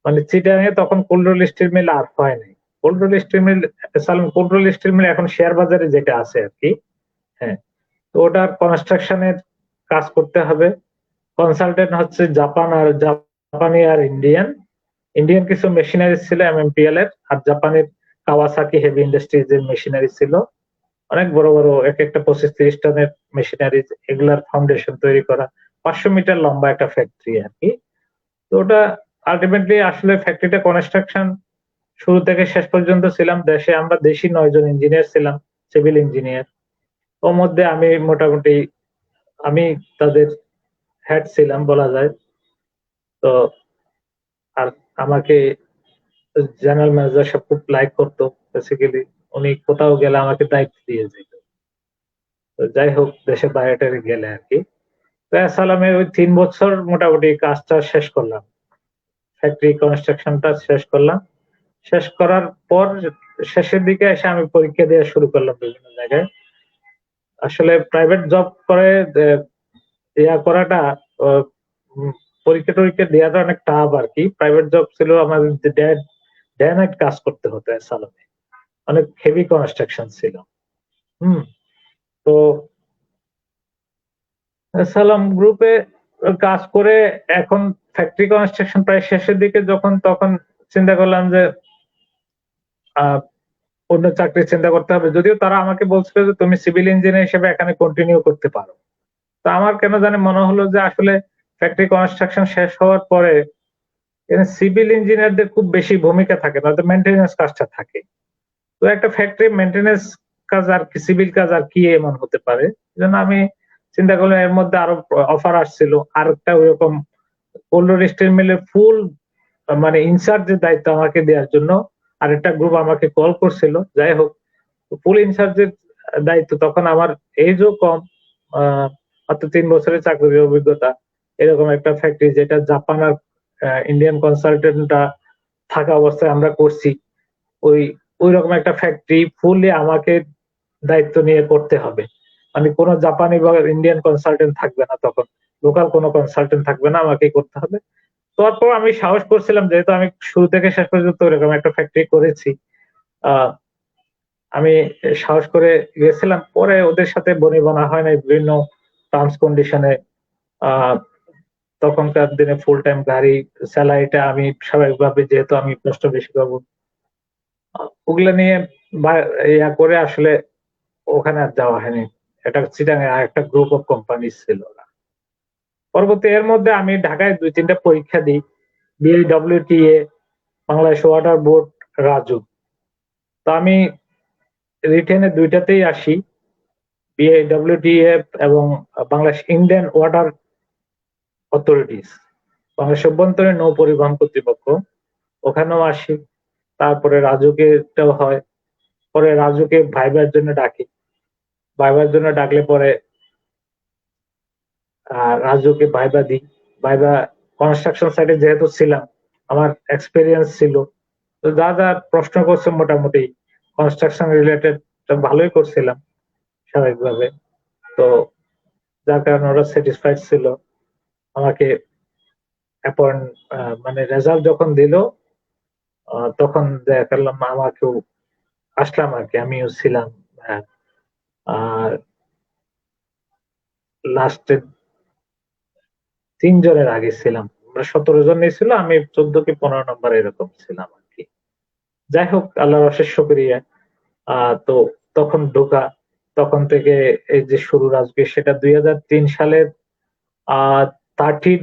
মানে চিটাগাঙে তখন কোল্ড রোল স্টিল মিল আর হয় নাই। Cold role steel mill, সালম cold role steel mill এখন শেয়ার বাজারে যেটা আছে আর কি। হ্যাঁ, তো ওটার কনস্ট্রাকশনের কাজ করতে হবে। কনসালটেন্ট হচ্ছে জাপানি আর ইন্ডিয়ান। ইন্ডিয়ান কিছু মেশিনারি ছিল এমএমপিএল এর, আর জাপানের কাওয়াসাকি হেভি ইন্ডাস্ট্রিজ এর মেশিনারি ছিল। অনেক বড় বড় এক একটা 25-30 টনের মেশিনারি, এগুলার ফাউন্ডেশন তৈরি করা। 500 মিটার লম্বা একটা ফ্যাক্টরি আর কি। তো ওটা আলটিমেটলি আসলে ফ্যাক্টরিটা কনস্ট্রাকশন শুরু থেকে শেষ পর্যন্ত ছিলাম দেশে। আমরা দেশি 9 জন ইঞ্জিনিয়ার ছিলাম, সিভিল ইঞ্জিনিয়ার। ওর মধ্যে আমি মোটামুটি আমি তাদের হেড ছিলাম বলা যায়। তো আর আমাকে জেনারেল ম্যানেজার সব খুব লাইক করতো বেসিক্যালি। উনি কোথাও গেলে আমাকে দায়িত্ব দিয়ে যেত। তো যাই হোক দেশের বাইরে গেলে আর কি। তো সালামে ওই 3 বছর মোটামুটি কাজটা শেষ করলাম। ফ্যাক্টরি কনস্ট্রাকশনটা শেষ করলাম। শেষ করার পর শেষের দিকে এসে আমি পরীক্ষা দেওয়া শুরু করলাম বিভিন্ন জায়গায়। আসলে প্রাইভেট জব করে ইয়া করাটা আহ, উম, পরীক্ষা টরীক্ষা দেওয়াটা অনেক টাফ আর কি। প্রাইভেট জব ছিল আমাদের ডে নাইট কাজ করতে হতো সালামে। অনেক হেভি কনস্ট্রাকশন ছিল। হুম। তো সালাম গ্রুপে কাজ করে এখন ফ্যাক্টরি কনস্ট্রাকশন প্রায় শেষের দিকে যখন তখন চিন্তা করলাম যে আহ, অন্য চাকরি চিন্তা করতে হবে। যদিও তারা আমাকে বলছিল যে তুমি সিভিল ইঞ্জিনিয়ার হিসেবে এখানে কন্টিনিউ করতে পারো। তো আমার কেন জানি মনে হলো যে আসলে ফ্যাক্টরি কনস্ট্রাকশন শেষ হওয়ার পরে সিভিল ইঞ্জিনিয়ারদের খুব বেশি ভূমিকা থাকে না, মেনটেন্যান্স কাজটা থাকে। তো একটা ফ্যাক্টরি মেনটেন্যান্স কাজ আর কি, সিভিল কাজ আর কি এমন হতে পারে। জন্য আমি চিন্তা করলাম এর মধ্যে আরো অফার আসছিল আর একটা ওইরকম কোল্ড স্টিল মিলের ফুল মানে ইনচার্জের দায়িত্ব আমাকে দেওয়ার জন্য আরেকটা গ্রুপ আমাকে কল করছিল। যাই হোক ফুল ইনচার্জের দায়িত্ব, তখন আমার এজও কম, মাত্র 3 বছরের চাকরির অভিজ্ঞতা। এরকম একটা ফ্যাক্টরি যেটা জাপান আর ইন্ডিয়ান কনসালটেন্টরা থাকা অবস্থায় আমরা করছি, ওই ওই রকম একটা ফ্যাক্টরি ফুললি আমাকে দায়িত্ব নিয়ে করতে হবে। মানে কোনো জাপানি বা ইন্ডিয়ান কনসালটেন্ট থাকবে না, তখন লোকাল কোনো কনসালটেন্ট থাকবে না, আমাকেই করতে হবে। তারপর আমি সাহস করছিলাম, যেহেতু আমি শুরু থেকে শেষ পর্যন্ত এরকম একটা ফ্যাক্টরি করেছি। আহ আমি সাহস করে গেছিলাম। পরে ওদের সাথে বনিবনা হয় নাই বিভিন্ন টার্মস কন্ডিশনে। আহ তখনকার দিনে ফুল টাইম গাড়ি, স্যালারিটা আমি স্বাভাবিকভাবে যেহেতু আমি কষ্ট বেশি পাবো, ওগুলা নিয়ে ইয়া করে আসলে ওখানে আর যাওয়া হয়নি। এটা চিটাগাং আর একটা গ্রুপ অফ কোম্পানি ছিল ওরা। পরবর্তী এর মধ্যে আমি ঢাকায় 2-3টা পরীক্ষা দিই, BIWTA, Bangladesh water board, Raju. তো আমি রিটেনে দুইটাতেই আসি, বিএডব্লিউটিএফ এবং Bangladesh Indian water authorities, Bangladesh অভ্যন্তরীণ নৌ পরিবহন কর্তৃপক্ষ, ওখানেও আসি। তারপরে রাজুকেটাও হয়। পরে রাজুকে ভাইবার জন্য ডাকি। ভাইবার জন্য ডাকলে পরে রাজুকে ভাইবা দিই। ভাইবা কনস্ট্রাকশন সাইটে যেহেতু ছিলাম, আমার এক্সপিরিয়েন্স ছিল। তো যা যা প্রশ্ন করছে মোটামুটি কনস্ট্রাকশন রিলেটেড ভালোই করছিলাম স্বাভাবিকভাবে। তো যার কারণে ওরা স্যাটিসফাইড ছিল। আমাকে অ্যাপয়েন্ট মানে রেজাল্ট যখন দিল তখন দেখা করলাম আমাকেও আসলাম আর কি, আমিও ছিলাম। হ্যাঁ, আর লাস্টে 3 জনের আগে ছিলাম। আমরা 17 জন নিয়েছিল, আমি 14 কি 15 নম্বর এরকম ছিলাম আর কি। যাই হোক আল্লাহর অশেষ শুকরিয়া। তো তখন ঢোকা, তখন থেকে এই যে শুরু রাজকে, সেটা 2003 সালের 30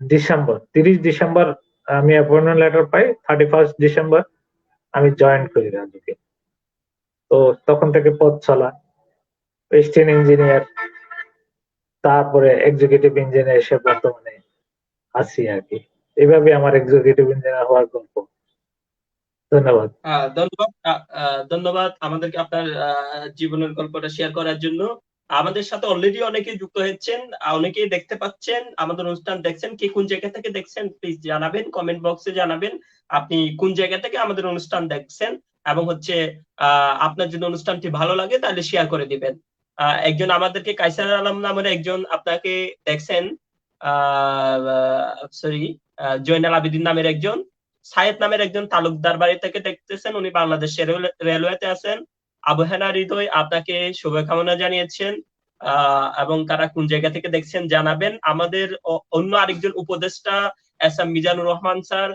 ডিসেম্বর, 30 ডিসেম্বর আমি অ্যাপয়েন্টমেন্ট লেটার পাই। 31 ডিসেম্বর আমি জয়েন করি রাজুকে। তো তখন থেকে পথ চলা, স্টেন ইঞ্জিনিয়ার, তারপরে এক্সিকিউটিভ ইঞ্জিনিয়ার এসে বর্তমানে আছি আর কি। এইভাবে আমার এক্সিকিউটিভ ইঞ্জিনিয়ার হওয়ার গল্প। ধন্যবাদ। ধন্যবাদ। ধন্যবাদ আমাদেরকে আপনার জীবনের গল্পটা শেয়ার করার জন্য। আমাদের সাথে অলরেডি অনেকেই যুক্ত হয়েছেন, অনেকেই দেখতে পাচ্ছেন, আমাদের অনুষ্ঠান দেখছেন। কে কোন জায়গা থেকে দেখছেন প্লিজ জানাবেন, কমেন্ট বক্সে জানাবেন আপনি কোন জায়গা থেকে আমাদের অনুষ্ঠান দেখছেন। এবং হচ্ছে আপনার যদি অনুষ্ঠানটি ভালো লাগে তাহলে শেয়ার করে দিবেন। একজন আমাদেরকে কাইসার আলম নামের একজন আপনাকে দেখছেন, সরি, জয়নাল আবেদিন নামের একজন, সায়েদ নামের একজন তালুকদার বাড়ি থেকে দেখতেছেন, উনি বাংলাদেশের রেলওয়েতে আছেন। আবহেনা হৃদয় আপনাকে শুভকামনা জানিয়েছেন। এবং তারা কোন জায়গা থেকে দেখছেন জানাবেন। আমাদের অন্য আরেকজন উপদেষ্টা S M Mizanur Rahman sir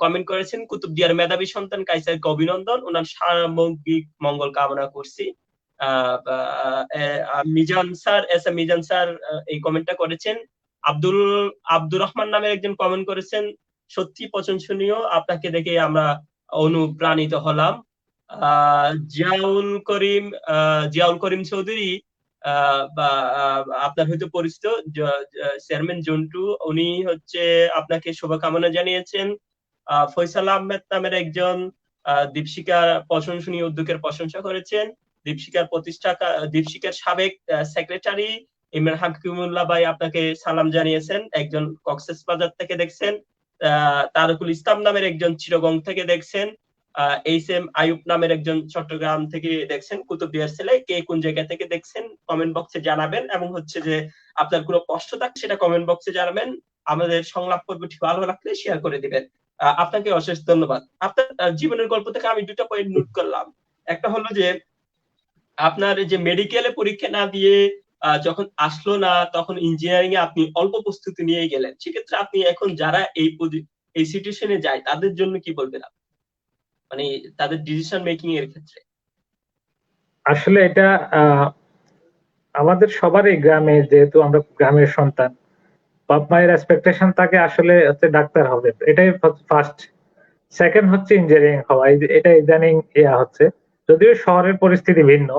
comment করেছেন, কুতুবদিয়ার মেধাবী সন্তান কাইসারকে অভিনন্দন, ওনার সামগ্রিক মঙ্গল কামনা করছি। Mizan sir, S M Mizan sir এই কমেন্টটা করেছেন। আব্দুল আব্দুর রহমান নামের একজন কমেন্ট করেছেন, সত্যি প্রশংসনীয়, আপনাকে দেখে আমরা অনুপ্রাণিত হলাম। জিয়াউল করিম চৌধুরী, বা আপনার হয়তো পরিচিত, চেয়ারম্যান জন্টু, উনি হচ্ছে আপনাকে শুভকামনা জানিয়েছেন। ফয়সাল আহমেদ নামের একজন দীপশিকার প্রশংসনীয় উদ্যোগের প্রশংসা করেছেন। দীপশিকার সাবেক সেক্রেটারি ইমরান হাকিমুল্লাহ ভাই আপনাকে সালাম জানিয়েছেন, একজন কক্সবাজার থেকে দেখছেন। তারকুল ইসলাম নামের একজন চিরগং থেকে দেখছেন। এইচ এম আয়ুব নামের একজন চট্টগ্রাম থেকে দেখছেন। কুতুবদিয়ার ছেলে, কে কোন জায়গা থেকে দেখছেন কমেন্ট বক্সে জানাবেন, এবং হচ্ছে যে আপনার কোনো প্রশ্ন থাকলে সেটা কমেন্ট বক্সে জানাবেন। আমাদের সংলাপ পর্বটি ভালো লাগলে শেয়ার করে দিবেন। আপনাকে অশেষ ধন্যবাদ। আপনার জীবনের গল্প থেকে আমি দুটো পয়েন্ট নোট করলাম। একটা হলো যে আপনার যে মেডিকেলে পরীক্ষা না দিয়ে যখন আসলো না, তখন ইঞ্জিনিয়ারিং এ আপনি অল্প প্রস্তুতি নিয়ে গেলেন। সেক্ষেত্রে আপনি এখন যারা এই সিচুয়েশনে যায় তাদের জন্য কি বলবেন আপনি? মানে তাদের ডিসিশন মেকিং এর ক্ষেত্রে। আসলে এটা আমাদের সবারই, গ্রামে যেহেতু আমরা গ্রামের সন্তান, বাপ মায়ের এক্সপেকটেশন থাকে আসলে হচ্ছে ডাক্তার হবে, এটাই ফার্স্ট। সেকেন্ড হচ্ছে ইঞ্জিনিয়ারিং হওয়া, এটা ইদানিং ইয়া হচ্ছে। যদিও শহরের পরিস্থিতি ভিন্ন,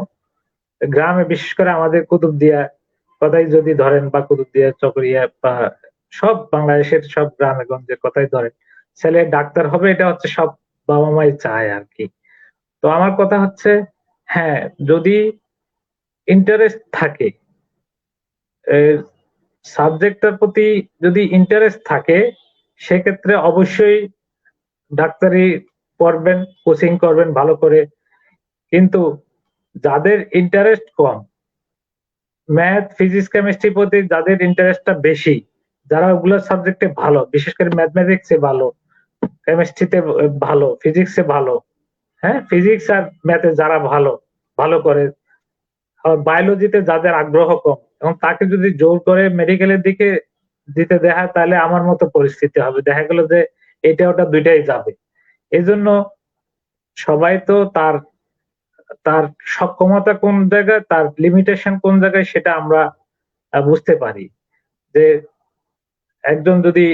গ্রামে বিশেষ করে আমাদের কুতুবদিয়া কথাই যদি ধরেন, বা কুতুবদিয়া, চকরিয়া, বা সব বাংলাদেশের সব গ্রামে গঞ্জের কথাই ধরেন, ছেলে ডাক্তার হবে, এটা হচ্ছে সব বাবা মাই চায় আর কি। তো আমার কথা হচ্ছে, হ্যাঁ, যদি ইন্টারেস্ট থাকে, সাবজেক্টটার প্রতি যদি ইন্টারেস্ট থাকে, সেক্ষেত্রে অবশ্যই ডাক্তারি পড়বেন, কোচিং করবেন ভালো করে। কিন্তু যাদের ইন্টারেস্ট কম, ম্যাথ, ফিজিক্স, কেমিস্ট্রির প্রতি যাদের ইন্টারেস্টটা বেশি, যারা ওগুলো সাবজেক্টে ভালো, বিশেষ করে ম্যাথমেটিক্সে ভালো, কেমিস্ট্রিতে ভালো, ফিজিক্সে ভালো, হ্যাঁ, ফিজিক্স আর ম্যাথে যারা ভালো ভালো করে, বায়োলজিতে যাদের আগ্রহ কম, এবং তাকে যদি জোর করে মেডিকেলের দিকে দিতে দেয়া হয়, তাহলে আমার মতো পরিস্থিতি হবে, দেখা গেল যে এটা ওটা দুইটাই যাবে। এই জন্য সবাই তো তার তার সক্ষমতা কোন জায়গায়, তার লিমিটেশন কোন জায়গায়, সেটা আমরা বুঝতে পারি। যে একজন যদি,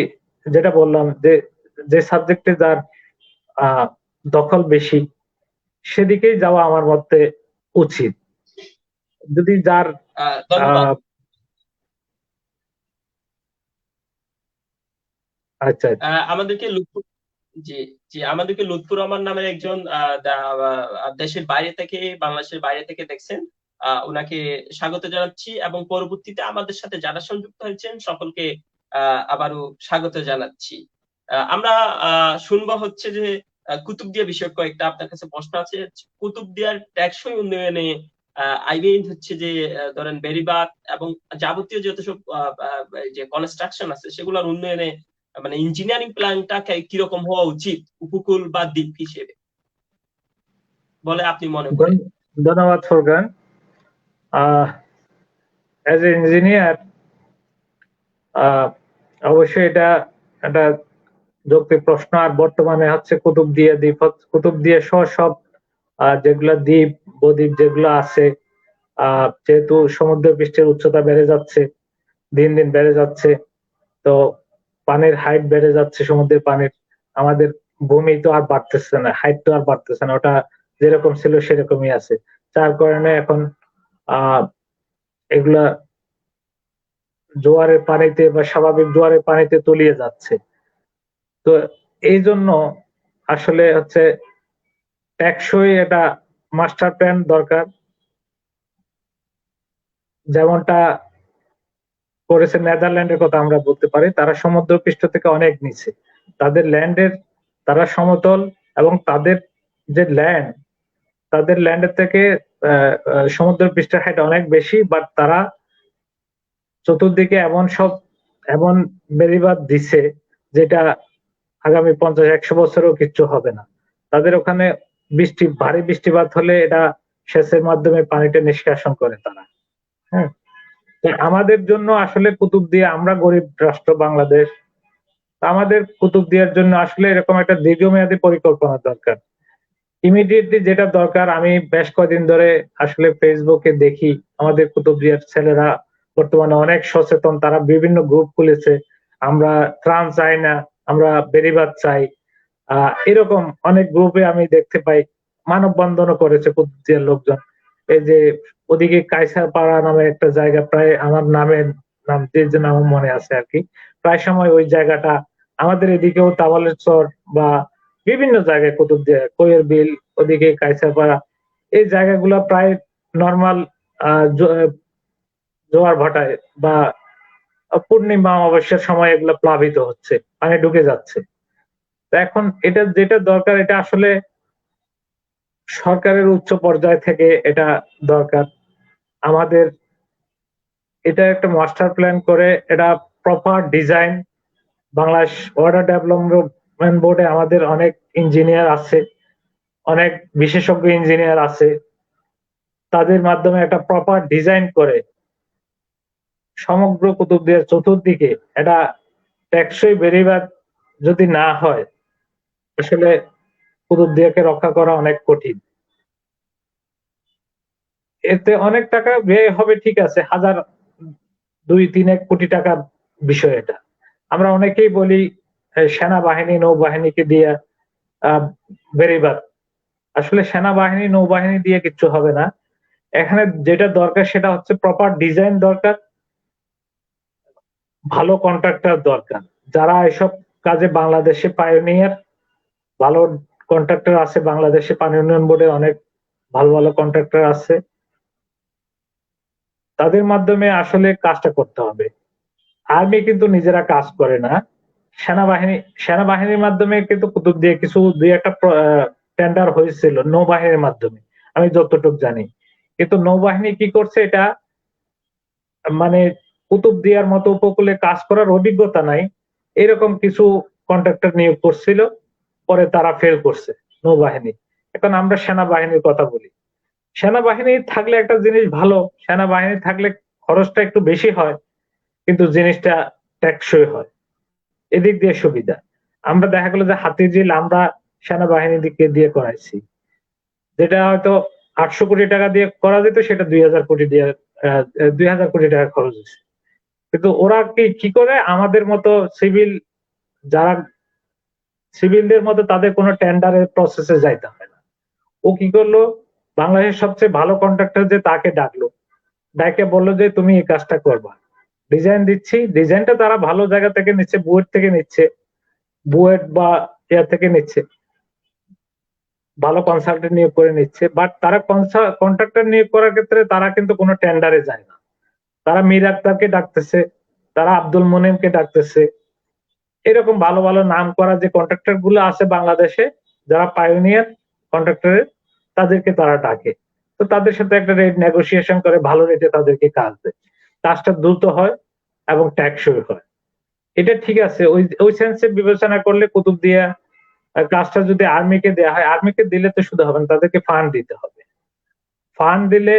যেটা বললাম, যে যে সাবজেক্টে যার আহ, দখল বেশি, সেদিকেই যাওয়া আমার মতে উচিত। যদি যার ধন্যবাদ। আহ, আচ্ছা আচ্ছা, আমাদেরকে লুৎফুর, জি জি, আমাদেরকে লুৎফুর রহমান নামের একজন দেশের বাইরে থেকে, বাংলাদেশের বাইরে থেকে দেখছেন। ওনাকে স্বাগত জানাচ্ছি, এবং পরবর্তীতে আমাদের সাথে যারা সংযুক্ত হয়েছেন সকলকে আবারও স্বাগত জানাচ্ছি। আমরা শুনবো হচ্ছে যে কুতুবদিয়া বিষয়ক কয়েকটা আপনার কাছে প্রশ্ন আছে। কুতুবদিয়ার টেকসই উন্নয়নে আইবিএন হচ্ছে যে ধরেন বেড়িবাঁধ এবং যাবতীয় যত সব যে কনস্ট্রাকশন আছে সেগুলোর উন্নয়নে, মানে ইঞ্জিনিয়ারিং প্ল্যানটা কিরকম হওয়া উচিত উপকূল বা দ্বীপ হিসেবে বলে আপনি মনে করেন? ধন্যবাদ ফোরকান। অ্যাজ এ ইঞ্জিনিয়ার, অবশ্যই এটা একটা যৌক্তিক প্রশ্ন। আর বর্তমানে হচ্ছে কুতুবদিয়া দ্বীপ, কুতুবদিয়া সহ সব যেগুলা দ্বীপ, বদ্বীপ যেগুলো আছে, যেহেতু সমুদ্র পৃষ্ঠের উচ্চতা বেড়ে যাচ্ছে, দিন দিন বেড়ে যাচ্ছে, তো পানির হাইট বেড়ে যাচ্ছে, সমুদ্রের পানির, আমাদের ভূমি তো আর বাড়তেছে না, হাইট তো আর বাড়তেছে না, ওটা যেরকম ছিল সেরকমই আছে। যার কারণে এখন আহ এগুলা জোয়ারের পানিতে বা স্বাভাবিক জোয়ারের পানিতে তলিয়ে যাচ্ছে। তো এই জন্য আসলে হচ্ছে টেকসই এটা মাস্টার প্ল্যান দরকার, যেমনটা করেছে নেদারল্যান্ডের কথা আমরা বলতে পারি। তারা সমুদ্র পৃষ্ঠ থেকে অনেক নিচে, তাদের ল্যান্ডের, তারা সমতল, এবং তাদের যে ল্যান্ড, তাদের ল্যান্ডের থেকে সমুদ্র পৃষ্ঠের হাইট অনেক বেশি, বাট তারা চতুর্দিকে এমন বেড়িবাঁধ দিছে, যেটা আগামী 50-100 বছরেও কিচ্ছু হবে না। তাদের ওখানে ভারী বৃষ্টিপাত হলে এটা সেচের মাধ্যমে পানিটা নিষ্কাশন করে তারা। হ্যাঁ, আমাদের জন্য আসলে কুতুবদিয়া, আমরা গরিব রাষ্ট্র বাংলাদেশ, আমাদের কুতুবদিয়ার জন্য আসলে এরকম একটা দীর্ঘমেয়াদী পরিকল্পনা দরকার। ইমিডিয়েটলি যেটা দরকার, আমি বেশ কয়েকদিন ধরে আসলে ফেসবুকে দেখি আমাদের কুতুবদিয়ার ছেলেরা বর্তমানে অনেক সচেতন, তারা বিভিন্ন গ্রুপ খুলেছে, আমরা ত্রাণ চাই না, আমরা বেড়িবাঁধ চাই। এরকম অনেক গ্রুপে আমি দেখতে পাই, মানববন্ধনও করেছে কুতুবদিয়ার লোকজন। এই যে ওদিকে কায়সারপাড়া নামে একটা জায়গা, প্রায় আমার নাম যে নাম মনে আছে আর কি, প্রায় সময় ওই জায়গাটা, আমাদের এদিকেও তাওয়ালের চর বা বিভিন্ন জায়গায় কুতুবদিয়া কোয়ের বিল, ওদিকে কায়সারপাড়া, এই জায়গাগুলো প্রায় নর্মাল জোয়ার ভাটায় বা পূর্ণিমা অমাবস্যার সময় এগুলো প্লাবিত হচ্ছে, পানি ঢুকে যাচ্ছে। তো এখন এটা যেটা দরকার, এটা আসলে সরকারের উচ্চ পর্যায় থেকে এটা দরকার। আমাদের এটা একটা মাস্টার প্ল্যান করে, এটা proper design, Bangladesh water development বোর্ডে আমাদের অনেক ইঞ্জিনিয়ার আছে, অনেক বিশেষজ্ঞ ইঞ্জিনিয়ার আছে, তাদের মাধ্যমে একটা প্রপার ডিজাইন করে সমগ্র কুতুবদিয়ার চতুর্দিকে এটা টেকসই বেড়িবাঁধ যদি না হয়, আসলে কুতুবদিয়াকে রক্ষা করা অনেক কঠিন। এতে অনেক টাকা ব্যয় হবে, ঠিক আছে, হাজার 2-3 কোটি টাকার বিষয় এটা। আমরা অনেকেই বলি সেনাবাহিনী নৌবাহিনীকে দিয়ে বেড়িবাঁধ, আসলে সেনাবাহিনী নৌবাহিনী দিয়ে কিচ্ছু হবে না। এখানে যেটা দরকার সেটা হচ্ছে প্রপার ডিজাইন দরকার, ভালো কন্ট্রাক্টর দরকার, যারা এসব কাজে বাংলাদেশে পায়োনিয়ার, ভালো কন্ট্রাক্টর আছে বাংলাদেশে, পানি উন্নয়ন বোর্ডে অনেক ভালো ভালো কন্ট্রাক্টর আছে, তাদের মাধ্যমে আসলে কাজটা করতে হবে। আর্মি কিন্তু নিজেরা কাজ করে না, সেনাবাহিনীর মাধ্যমে কিন্তু কুতুবদিয়া কিছু 2-1টা টেন্ডার হয়েছিল নৌবাহিনীর মাধ্যমে, আমি যতটুকু জানি। কিন্তু নৌবাহিনী কি করছে, এটা মানে কুতুবদিয়ার মতো উপকূলে কাজ করার অভিজ্ঞতা নাই, এরকম কিছু কন্ট্রাক্টর নিয়োগ করছিল, পরে তারা ফেল করছে নৌবাহিনী। এখন আমরা সেনাবাহিনীর কথা বলি, সেনাবাহিনী থাকলে একটা জিনিস ভালো, সেনাবাহিনী থাকলে খরচটা একটু বেশি হয়, কিন্তু জিনিসটা টেকসই হয়, এদিক দিয়ে সুবিধা। আমরা দেখা গেল যে হাতিঝিল আমরা সেনাবাহিনী দিকে দিয়ে করাইছি, যেটা হয়তো 800 কোটি টাকা দিয়ে করা যেত, সেটা 2000 কোটি দিয়ে 2000 কোটি টাকা খরচ হয়েছে। কিন্তু ওরা কি করে, আমাদের মতো যারা সিভিলদের মতো তাদের কোনো টেন্ডারের প্রসেসে যাইতে হয় না। ও কি করলো, বাংলাদেশের সবচেয়ে ভালো কন্ট্রাক্টর যে তাকে ডাকলো, ডাকে বললো যে তুমি এই কাজটা করবা, ডিজাইন দিচ্ছি। ডিজাইনটা তারা ভালো জায়গা থেকে নিচ্ছে, বুয়েট থেকে নিচ্ছে, বুয়েট বা ইয়া থেকে নিচ্ছে, ভালো কনসালটেন্ট নিয়োগ করে নিচ্ছে। বাট তারা কন্ট্রাক্টর নিয়োগ করার ক্ষেত্রে তারা কিন্তু কোনো টেন্ডারে যায় না, তারা মীর আক্তারকে ডাকতেছে, তারা আব্দুল মোনেমকে ডাকতেছে, এরকম ভালো ভালো নাম করা যে কন্ট্রাক্টর গুলো আছে বাংলাদেশে, যারা পায়োনিয়ার কন্ট্রাক্টরের, তাদেরকে তারা ডাকে। তো তাদের সাথে একটা রেট নেগোসিয়েশন করে ভালো রেটে তাদেরকে কাজ দেয়, কাজটা দ্রুত হয় এবং টেকসই হয়। এটা ঠিক আছে, ওই ওই সেন্সে বিবেচনা করলে কুতুবদিয়া কাজটা যদি আর্মিকে দেওয়া হয়, আর্মিকে দিলে তো শুধু হবে না, তাদেরকে ফান্ড দিতে হবে। ফান্ড দিলে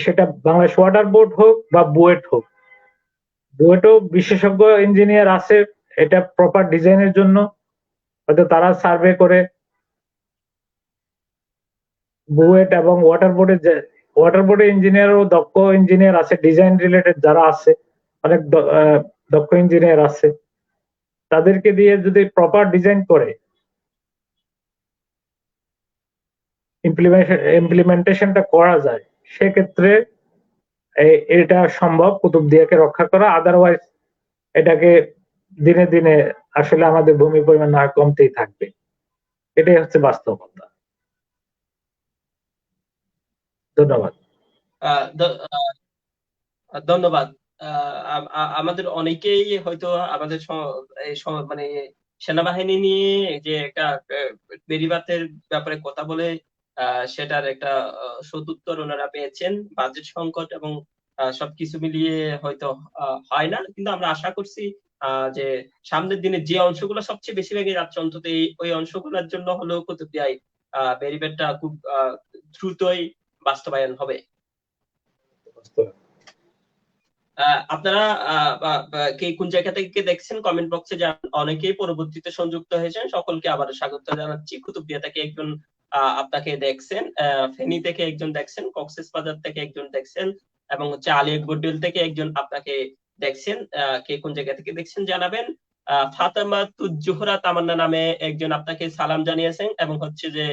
সেটা বাংলাদেশ ওয়াটার বোর্ড হোক বা বুয়েট হোক, বুয়েটও বিশেষজ্ঞ ইঞ্জিনিয়ার আছে এটা প্রপার ডিজাইনের জন্য, হয়তো তারা সার্ভে করে। বুয়েট এবং ওয়াটার বোর্ডের ইঞ্জিনিয়ারও দক্ষ ইঞ্জিনিয়ার আছে, ডিজাইন রিলেটেড যারা আছে, অনেক দক্ষ ইঞ্জিনিয়ার আছে, তাদেরকে দিয়ে যদি প্রপার ডিজাইন করে ইমপ্লিমেন্টেশনটা করা যায়, সেক্ষেত্রে এটা সম্ভব কুতুবদিয়াকে রক্ষা করা। আদারওয়াইজ এটাকে দিনে দিনে আসলে আমাদের ভূমি পরিমাণ না কমতেই থাকবে, এটাই হচ্ছে বাস্তবতা। ধন্যবাদ। আহ, দ- ধন্যবাদ। আমাদের অনেকেই হয়তো আমাদের মানে সেনাবাহিনী নিয়ে যে একটা বেড়িবাঁধের ব্যাপারে কথা বলে সেটার একটা সদুত্তর ওনারা পেয়েছেন, বাজেট সংকট এবং সবকিছু মিলিয়ে হয়তো হয় না, কিন্তু আমরা আশা করছি যে সামনের দিনে যে অংশগুলো সবচেয়ে বেশি ভেঙে যাচ্ছে, অন্তত ওই অংশগুলোর জন্য হলেও কুতুবদিয়ায় বেড়িবাঁধটা খুব দ্রুতই বাস্তবায়ন হবে। আপনারা কে কোন জায়গা থেকে দেখছেন কমেন্ট বক্সে অনেকেই পরবর্তীতে সংযুক্ত হয়েছেন, সকলকে আবার স্বাগত জানাচ্ছি। কুতুবদিয়া থেকে একজন আপনাকে দেখছেন, ফেনী থেকে একজন দেখছেন, কক্সবাজার থেকে একজন দেখছেন, এবং হচ্ছে আলী আকবর ডেল থেকে একজন আপনাকে দেখছেন। কে কোন জায়গা থেকে দেখছেন জানাবেন। ফাতেমাতুজ-জোহরা তামান্না নামে একজন আপনাকে সালাম জানিয়েছেন এবং হচ্ছে যে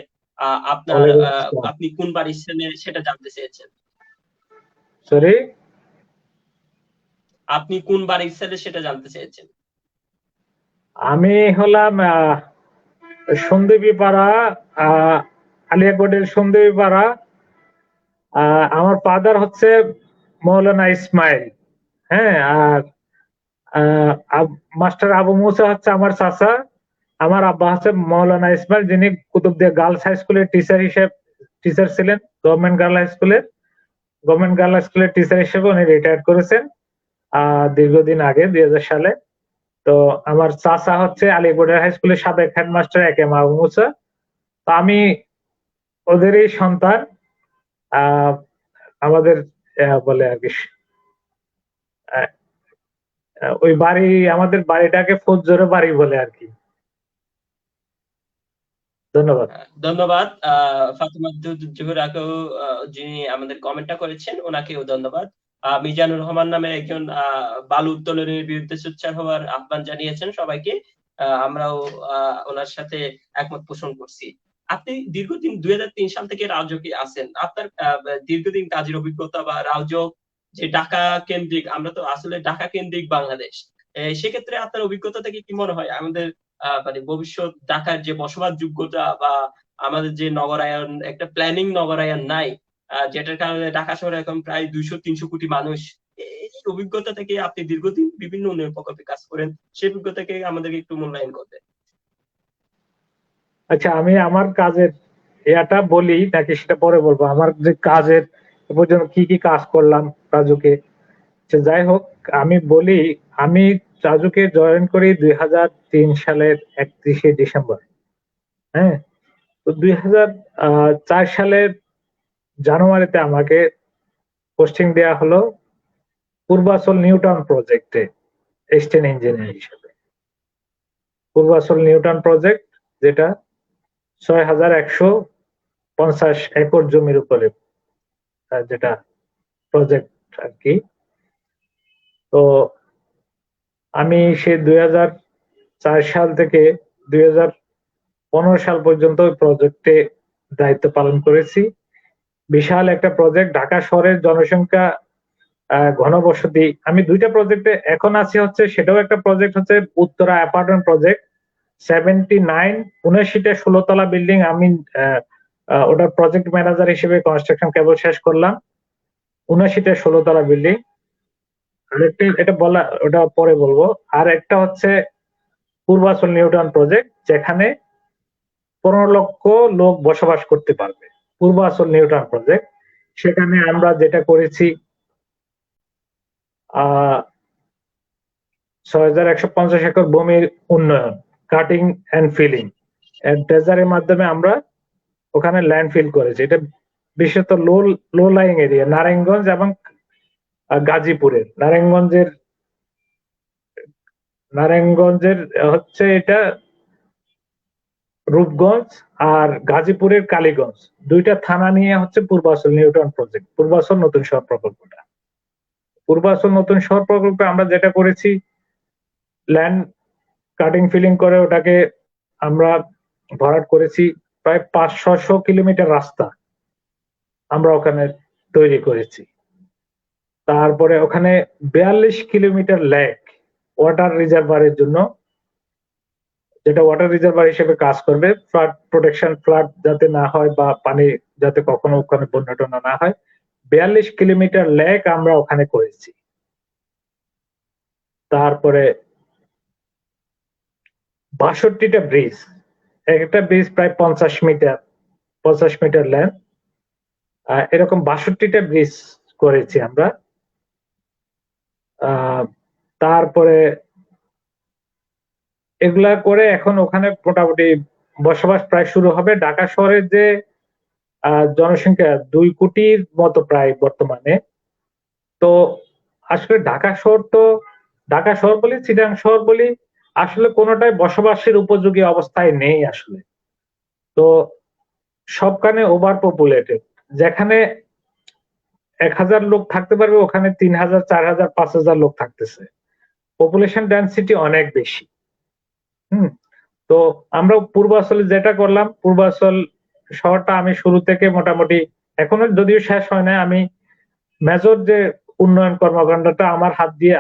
আপনার ওয়ালাইকুম আসসালাম। আপনি কোন বাড়ির ছেলে সেটা জানতে চেয়েছেন। সরি, আপনি কোন বাড়ির ছেলে সেটা জানতে চেয়েছেন। আমি হলাম সন্দীপী পাড়া, আলিয়াগড়ের সন্দীপী পাড়া। আমার ফাদার হচ্ছে মৌলানা ইসমাইল। হ্যাঁ, আর মাস্টার আবু মুসা হচ্ছে আমার চাচা। আমার আব্বা হচ্ছে মৌলানা ইসমাইল, যিনি কুতুবদিয়া গার্লস হাই স্কুলের টিচার ছিলেন। গভর্নমেন্ট গার্ল হাই স্কুলের টিচার হিসেবে উনি রিটায়ার করেছেন দীর্ঘদিন আগে, 2000 সালে। তো আমার চাচা হচ্ছে আলিগড়ের হাই স্কুলের সাবেক হেডমাস্টার একেএম আবু মুসা। তো আমি ওদেরই সন্তান। আহ আমাদের বলে আর কি, ওই বাড়ি, আমাদের বাড়িটাকে ফৌজজোরে বাড়ি বলে আর কি। ধন্যবাদ। ধন্যবাদ ফাতেমাতুজ-জোহরাকেও, যিনি আমাদের কমেন্টটা করেছেন ওনাকেও ধন্যবাদ। মিজানুর রহমান নামের একজন বালু উত্তোলনের বিরুদ্ধে সোচ্চার হওয়ার আহ্বান জানিয়েছেন সবাইকে। আমরাও ওনার সাথে একমত পোষণ করছি। আপনি দীর্ঘদিন 2003 সাল থেকে রাজকে আছেন। আপনার দীর্ঘদিন কাজের অভিজ্ঞতা বা রাজক যে ঢাকা কেন্দ্রিক, আমরা তো আসলে ঢাকা কেন্দ্রিক বাংলাদেশ, সেক্ষেত্রে আপনার অভিজ্ঞতা থেকে কি মনে হয় আমাদের মানে ভবিষ্যৎ ঢাকার যে বসবাস যোগ্যতা বা আমাদের যে নগরায়ন, একটা প্ল্যানিং নগরায়ন নাই, যেটার কারণে ঢাকা শহরে এখন প্রায় 200-300 কোটি মানুষ। এই অভিজ্ঞতা থেকে আপনি দীর্ঘদিন বিভিন্ন উন্নয়ন প্রকল্পে কাজ করেন, সেই অভিজ্ঞতাকে আমাদেরকে একটু মূল্যায়ন করবেন। আচ্ছা, আমি আমার কাজের এটা বলি নাকি সেটা পরে বলবো? আমার যে কাজের এ পর্যন্ত কি কি কাজ করলাম রাজুকে, যাই হোক, আমি বলি। আমি রাজুকে জয়েন করি 2003 সালের 31শে ডিসেম্বর। হ্যাঁ, তো 2004 সালের জানুয়ারিতে আমাকে পোস্টিং দেয়া হলো পূর্বাচল নিউটাউন প্রজেক্টে এসিস্ট্যান্ট ইঞ্জিনিয়ার হিসেবে। পূর্বাচল নিউটাউন প্রজেক্ট, যেটা 6150 একর জমির উপরে যেটা প্রজেক্ট আর কি। তো আমি সে 2004 সাল থেকে 2015 সাল পর্যন্ত ওই প্রজেক্টে দায়িত্ব পালন করেছি। বিশাল একটা প্রজেক্ট, ঢাকা শহরের জনসংখ্যা, ঘনবসতি। আমি দুইটা প্রজেক্টে এখন আছি, হচ্ছে সেটাও একটা প্রজেক্ট, হচ্ছে উত্তরা অ্যাপার্টমেন্ট প্রজেক্ট 79, 79টা 16 তলা বিল্ডিং। আমি ওটার প্রজেক্ট ম্যানেজার হিসেবে কনস্ট্রাকশন কেবল শেষ করলাম। 79টা 16 তলা বিল্ডিং। আরেকটা, এটা বলা, ওটা পরে বলবো। আর একটা হচ্ছে পূর্বাচল নিউটাউন প্রজেক্ট, যেখানে 15 লক্ষ লোক বসবাস করতে পারবে। পূর্বাচল নিউটাউন প্রজেক্ট, সেখানে আমরা যেটা করেছি, 6150 একর ভূমির উন্নয়ন, কাটিং এন্ড ফিলিং, ড্রেজারের মাধ্যমে আমরা ওখানে ল্যান্ড ফিল করেছি। এটা বিশেষত লো লাইং এরিয়া, নারায়ণগঞ্জ এবং গাজীপুরের। নারায়ণগঞ্জের হচ্ছে এটা রূপগঞ্জ, আর গাজীপুরের কালীগঞ্জ, দুইটা থানা নিয়ে হচ্ছে পূর্বাচল নিউটাউন প্রজেক্ট, পূর্বাচল নতুন শহর প্রকল্পটা। পূর্বাচল নতুন শহর প্রকল্পে আমরা যেটা করেছি, ল্যান্ড কাটিং ফিলিং করে ওটাকে আমরা ভরাট করেছি। প্রায় 500 কিলোমিটার রাস্তা আমরা ওখানে তৈরি করেছি। তারপরে ওখানে 42 কিলোমিটার লেক, ওয়াটার রিজার্ভারের জন্য, যেটা ওয়াটার রিজার্ভার হিসেবে কাজ করবে, ফ্লাড প্রোটেকশন, ফ্লাড যাতে না হয় বা পানি যাতে কখনো ওখানে বন্যা টন্যা না হয়। 42 কিলোমিটার লেক আমরা ওখানে করেছি। তারপরে 62টা ব্রিজ, একটা ব্রিজ প্রায় 50 মিটার লেন্থ, এরকম 62টা ব্রিজ করেছি আমরা। তারপরে এগুলা করে এখন ওখানে মোটামুটি বসবাস প্রায় শুরু হবে। ঢাকা শহরের যে জনসংখ্যা 2 কোটির মতো প্রায় বর্তমানে। তো আসলে ঢাকা শহর বলি, চিটাগাং শহর বলি, আসলে কোনোটাই বসবাসের উপযোগী অবস্থায় নেই আসলে। তো সবখানে ওভার পপুলেটেড, যেখানে 1000 লোক থাকতে পারবে, ওখানে 3000, 4000, 5000 লোক থাকতেছে। পপুলেশন ডেনসিটি অনেক বেশি। হুম। তো আমরা পূর্বাচলে যেটা করলাম, পূর্বাচল শহরটা আমি শুরু থেকে মোটামুটি, এখনো যদিও শেষ হয় নাই, আমি মেজর যে উন্নয়ন কর্মকাণ্ডটা আমার হাত দিয়ে,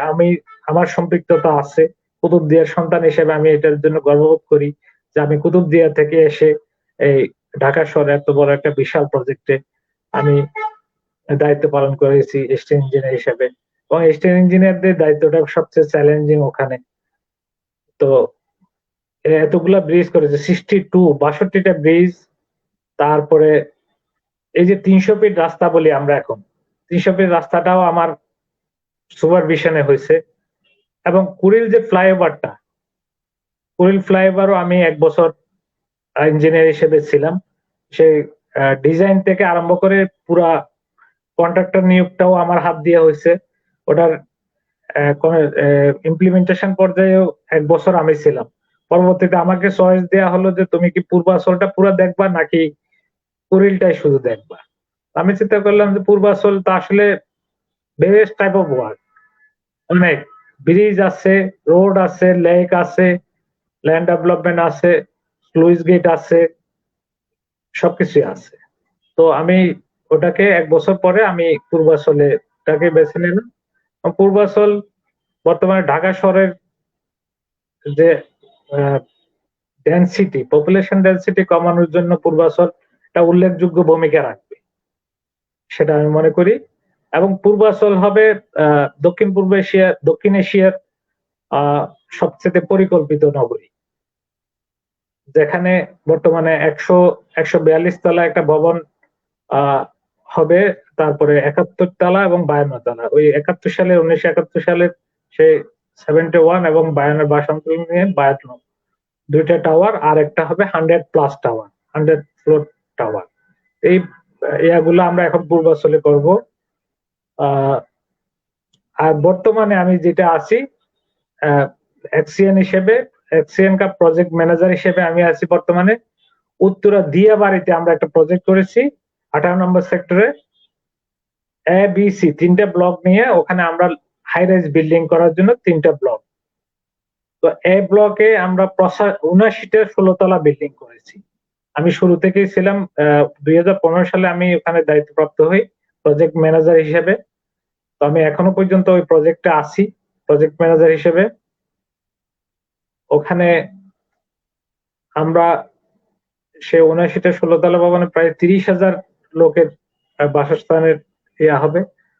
আমার সম্পৃক্ততা আছে। কুতুবদিয়ার সন্তান হিসেবে আমি এটার জন্য গর্ববোধ করি যে আমি কুতুবদিয়া থেকে এসে এই ঢাকা শহরে এত বড় একটা বিশাল প্রজেক্টে আমি দায়িত্ব পালন করেছি স্টেট ইঞ্জিনিয়ার হিসেবে। এবং স্টেট ইঞ্জিনিয়ারদের দায়িত্বটা সবচেয়ে চ্যালেঞ্জিং ওখানে। তো এতগুলা ব্রিজ করেছে, 62টা ব্রিজ। তারপরে এই যে 300 ফিট রাস্তা বলি আমরা এখন, 300 ফিট রাস্তাটাও আমার সুপারভিশনে হয়েছে। এবং কুড়িল যে ফ্লাইওভারটা, কুড়িল ফ্লাইওভারও আমি 1 বছর ইঞ্জিনিয়ার হিসেবে ছিলাম। সেই ডিজাইন থেকে আরম্ভ করে পুরা কন্ট্রাক্টর নিয়োগটাও আমার হাত দিয়ে হয়েছে। ওটার ইমপ্লিমেন্টেশন পর্যায়েও 1 বছর আমি ছিলাম। পরবর্তীতে আমাকে চয়েস দেওয়া হলো যে তুমি কি পূর্বাচলটা পুরো দেখবা নাকি কুড়িলটাই শুধু দেখবা। আমি চিন্তা করলাম যে পূর্বাচল তো আসলে বেস্ট টাইপ অফ ওয়ার্ক, অনেক ব্রিজ আছে, রোড আছে, লেক আছে, ল্যান্ড ডেভেলপমেন্ট আছে, স্লুইস গেট আছে, সবকিছুই আছে। তো আমি ওটাকে 1 বছর পরে আমি পূর্বাচলে টাকে বেছে নিলাম। পূর্বাচল বর্তমানে ঢাকা শহরের যে ডেনসিটি, পপুলেশন ডেনসিটি কমানোর জন্য পূর্বাচল একটা উল্লেখযোগ্য ভূমিকা রাখবে, সেটা আমি মনে করি। এবং পূর্বাচল হবে দক্ষিণ এশিয়ার সবচেয়ে পরিকল্পিত নগরী, যেখানে বর্তমানে 142 তলা একটা ভবন হবে, তারপরে 71 তলা এবং 52 তলা। ওই 1971 সালের সেই 71 এবং 52 ভাষান্তর নিয়ে 52 দুইটা টাওয়ার, আর একটা হবে 100+ টাওয়ার, 100 ফ্লোর টাওয়ার। এই ইয়াগুলো আমরা এখন পূর্বাচলে করব। আর বর্তমানে আমি যেটা আছি এক্সিএন হিসেবে, এক্সিএন কাপ প্রজেক্ট ম্যানেজার হিসেবে আমি আছি বর্তমানে উত্তরা দিয়াবাড়িতে। আমরা একটা প্রজেক্ট করেছি 18 নম্বর সেক্টরে, এ বি সি 3টা ব্লক নিয়ে। ওখানে আমরা হাই রাইজ বিল্ডিং করার জন্য 3টা ব্লক। তো এ ব্লকে আমরা 79টা 16 তলা বিল্ডিং করেছি। আমি শুরু থেকেই ছিলাম। 2015 সালে আমি ওখানে দায়িত্বপ্রাপ্ত হই প্রজেক্ট ম্যানেজার হিসেবে। তো আমি এখনো পর্যন্ত ওই প্রজেক্টে আছি প্রজেক্ট ম্যানেজার হিসেবে। ওখানে আমরা সে 79টা 16 তলা ভবনে প্রায় 30,000 লোকের বাসস্থানের ইয়া হবে,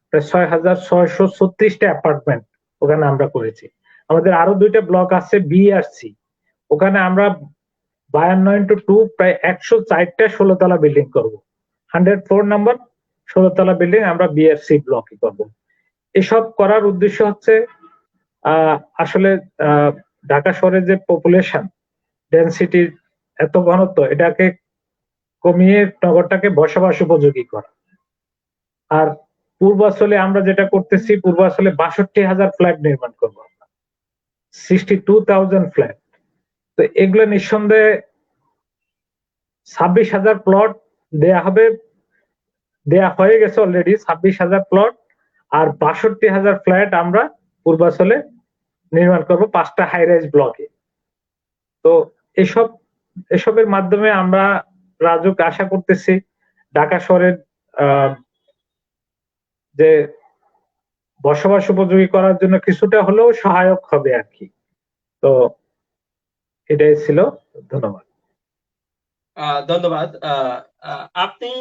প্রায় 6,636টা অ্যাপার্টমেন্ট ওখানে আমরা করেছি। আমাদের আরো 2টা ব্লক আছে বি আর সি, ওখানে আমরা 52x2 প্রায় 104টা 16 তলা বিল্ডিং করব। 104 নম্বর 16 তলা বিল্ডিং আমরা বি আর সি ব্লকে করব। এসব করার উদ্দেশ্য হচ্ছে আসলে ঢাকা শহরের যে পপুলেশন ডেনসিটির এত ঘনত্ব, এটাকে কমিয়ে নগরটাকে বসবাস উপযোগী করা। আর পূর্বাচলে আমরা যেটা করতেছি, পূর্বাচলে 62,000 ফ্ল্যাট নির্মাণ করবো, 62,000 ফ্ল্যাট। তো এগুলো নিঃসন্দেহে 26,000 প্লট দেয়া হবে, দেয়া হয়ে গেছে অলরেডি 26,000 প্লট। আর 62,000 ফ্ল্যাট আমরা পূর্বাচলে নির্মাণ করব 5টা হাই রাইজ ব্লকে। তো এসবের মাধ্যমে আমরা রাজুক আশা করতেছি ঢাকা শহরের যে বসবাস উপযোগী করার জন্য কিছুটা হলেও সহায়ক হবে আর কি। তো এটাই ছিল। ধন্যবাদ। ধন্যবাদ। আপনি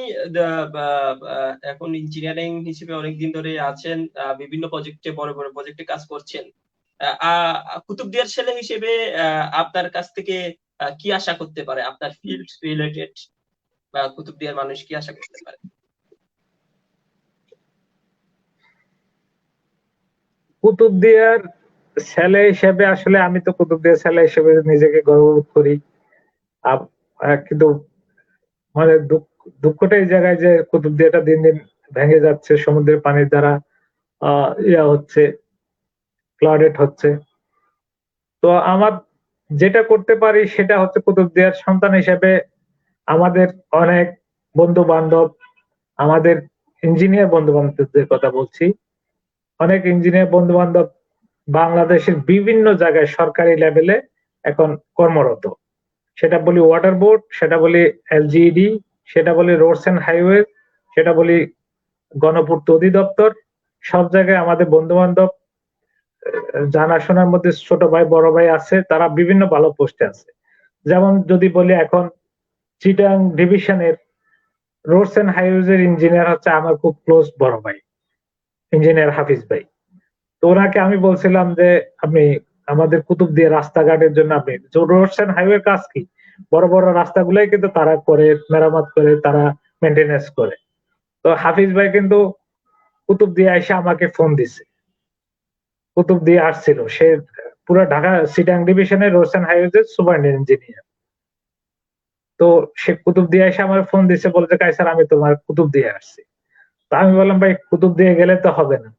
এখন ইঞ্জিনিয়ারিং হিসেবে অনেকদিন ধরে আছেন, বিভিন্ন প্রজেক্টে, বড় বড় প্রজেক্টে কাজ করছেন। কুতুবদিয়ার ছেলে হিসেবে আপনার কাছ থেকে কি আশা করতে পারে, আপনার ফিল্ড রিলেটেড, বা কুতুবদিয়ার মানুষ কি আশা করতে পারে? কুতুবদিয়ার ছেলে হিসেবে আসলে আমি তো কুতুবদিয়ার ছেলে হিসেবে নিজেকে গর্ববোধ করি। কিন্তু মানে দুঃখটা এই জায়গায় যে কুতুবদিয়াটা দিন দিন ভেঙে যাচ্ছে, সমুদ্রের পানির দ্বারা ইয়া হচ্ছে, ফ্লাডেড হচ্ছে। তো আমার যেটা করতে পারি সেটা হচ্ছে কুতুবদিয়ার সন্তান হিসেবে আমাদের অনেক বন্ধু বান্ধব, আমাদের ইঞ্জিনিয়ার বন্ধু বান্ধবদের কথা বলছি। অনেক ইঞ্জিনিয়ার বন্ধু বান্ধব বাংলাদেশের বিভিন্ন জায়গায় সরকারি লেভেলে এখন কর্মরত। সেটা বলি ওয়াটার বোর্ড, সেটা বলি এলজিইডি, সেটা বলি রোডস এন্ড হাইওয়ে, সেটা বলি গণপূর্ত অধিদপ্তর, সব জায়গায় আমাদের বন্ধু বান্ধব জানাশোনার মধ্যে ছোট ভাই বড় ভাই আছে, তারা বিভিন্ন ভালো পোস্টে আছে। যেমন যদি বলি এখন চিটাং ডিভিশনের রোডস এন্ড হাইওয়েজ এর ইঞ্জিনিয়ার হচ্ছে আমার খুব ক্লোজ বড় ভাই, ইঞ্জিনিয়ার হাফিজ ভাই। তো ওনাকে আমি বলছিলাম যে আপনি আমাদের কুতুবদিয়া রাস্তাঘাটের জন্য আপনি রোডস এন্ড হাইওয়ে কাজ কি, বড় বড় রাস্তাগুলাই কিন্তু তারা করে, মেরামত করে, তারা মেনটেনেন্স করে। তো হাফিজ ভাই কিন্তু কুতুবদিয়া এসে আমাকে ফোন দিছে, কুতুবদিয়া আসছিল, সে পুরো ঢাকা চিটাং ডিভিশনের রোডস এন্ড হাইওয়েজ এর সুপারিনটেন্ডেন্ট ইঞ্জিনিয়ার। তো সে কুতুবদিয়া এসে আমার ফোন দিছে, বলতে কাইসার আমি তোমার কুতুবদিয়া আসছি। তা আমি বললাম ভাই কুতুবদিয়া গেলে তো হবে না,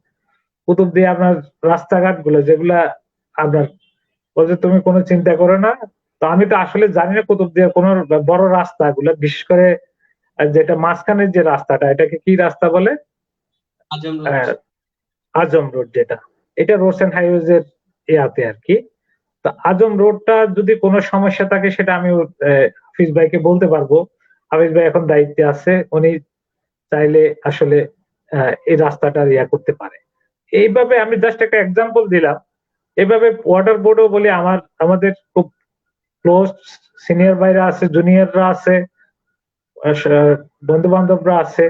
কুতুবদিয়া আপনার রাস্তাঘাট গুলো যেগুলা আপনার, বলছে তুমি কোনো চিন্তা করো না। তো আমি তো আসলে জানি না কুতুবদিয়ার কোন বড় রাস্তাগুলো, বিশেষ করে যেটা মাঝখানের যে রাস্তাটা, এটাকে কি রাস্তা বলে, আজম রোড। আহ, আজম রোড, যেটা এটা রোডস এন্ড হাইওয়েজ এর ইয়াতে আর কি। তো আজম রোডটা যদি কোনো সমস্যা থাকে সেটা আমি হাফিজ ভাইকে বলতে পারবো। হাফিজ ভাই এখন দায়িত্বে আছে, উনি চাইলে আসলে এই রাস্তাটা ইয়া করতে পারে। এইভাবে আমি জাস্ট একটা এক্সাম্পল দিলাম। এভাবে ওয়াটার বোর্ডও বলি আমাদের খুব ক্লোজ সিনিয়র ভাইরা আছে, জুনিয়ররা আছে, বন্ধু বান্ধবরা আছে।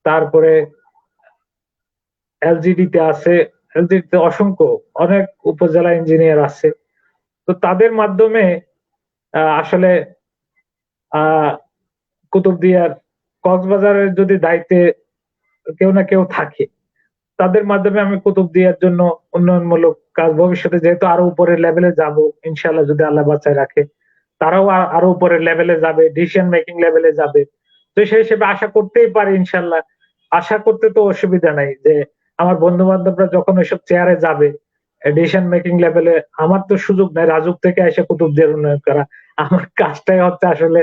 তারপরে এলজিডি তে আছে, এলজিডি তে অসংখ্য অনেক উপজেলা ইঞ্জিনিয়ার আছে। তো তাদের মাধ্যমে আসলে আহ কুতুবদিয়ার কক্সবাজারের যদি দায়িত্বে কেউ না কেউ থাকে, তাদের মাধ্যমে আমি কুতুবদিয়ার জন্য উন্নয়নমূলক কাজ ভবিষ্যতে যেহেতু আরো উপরের লেভেলে যাব ইনশাল্লাহ, যদি আল্লাহ বাঁচায় রাখে, তারাও আরো উপরের লেভেলে যাবে, ডিসিশন মেকিং লেভেলে যাবে। তো সেই হিসেবে আশা করতেই পারি ইনশাল্লাহ, আশা করতে তো অসুবিধা নাই যে আমার বন্ধু বান্ধবরা যখন ওইসব চেয়ারে যাবে ডিসিশন মেকিং লেভেলে, আমার তো সুযোগ নাই রাজুক থেকে এসে কুতুবদিয়ার উন্নয়ন করা। আমার কাজটাই হচ্ছে আসলে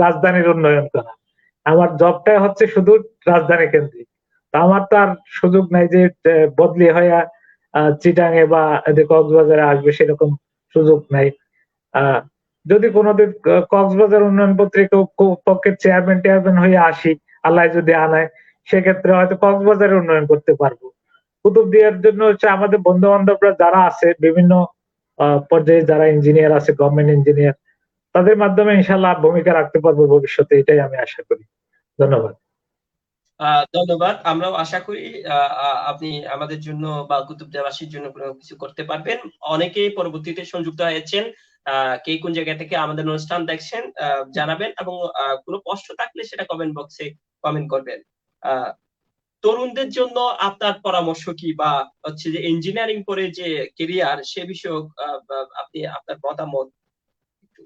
রাজধানীর উন্নয়ন করা। আমার জবটাই হচ্ছে শুধু রাজধানী কেন্দ্রিক। তা আমার তো আর সুযোগ নাই যে বদলি হয়ে চিটাঙে বা কক্সবাজারে আসবে, সেরকম সুযোগ নাই। আহ যদি কোনোদিন কক্সবাজার উন্নয়ন পত্রিকা পক্ষের চেয়ারম্যান টেয়ারম্যান হয়ে আসি, আল্লাহ যদি আনায়, সেক্ষেত্রে হয়তো কক্সবাজারের উন্নয়ন করতে পারবো। কুতুবদিয়ার জন্য হচ্ছে আমাদের বন্ধু বান্ধবরা যারা আছে বিভিন্ন পর্যায়ে, যারা ইঞ্জিনিয়ার আছে, গভর্নমেন্ট ইঞ্জিনিয়ার, তাদের মাধ্যমে ইনশাল্লাহ ভূমিকা রাখতে পারবো ভবিষ্যতে, এটাই আমি আশা করি। ধন্যবাদ। ধন্যবাদ। আমরাও আশা করি আপনি আমাদের জন্য বা কুতুবদিয়াবাসীর জন্য কোনো কিছু করতে পারবেন। অনেকেই পরবর্তীতে সংযুক্ত হয়েছেন, কে কোন জায়গা থেকে আমাদের অনুষ্ঠান দেখছেন জানাবেন, এবং কোনো প্রশ্ন থাকলে সেটা কমেন্ট বক্সে কমেন্ট করবেন। আহ, তরুণদের জন্য আপনার পরামর্শ কি, বা হচ্ছে যে ইঞ্জিনিয়ারিং পরে যে কেরিয়ার সে বিষয়ক আপনি আপনার মতামত একটু।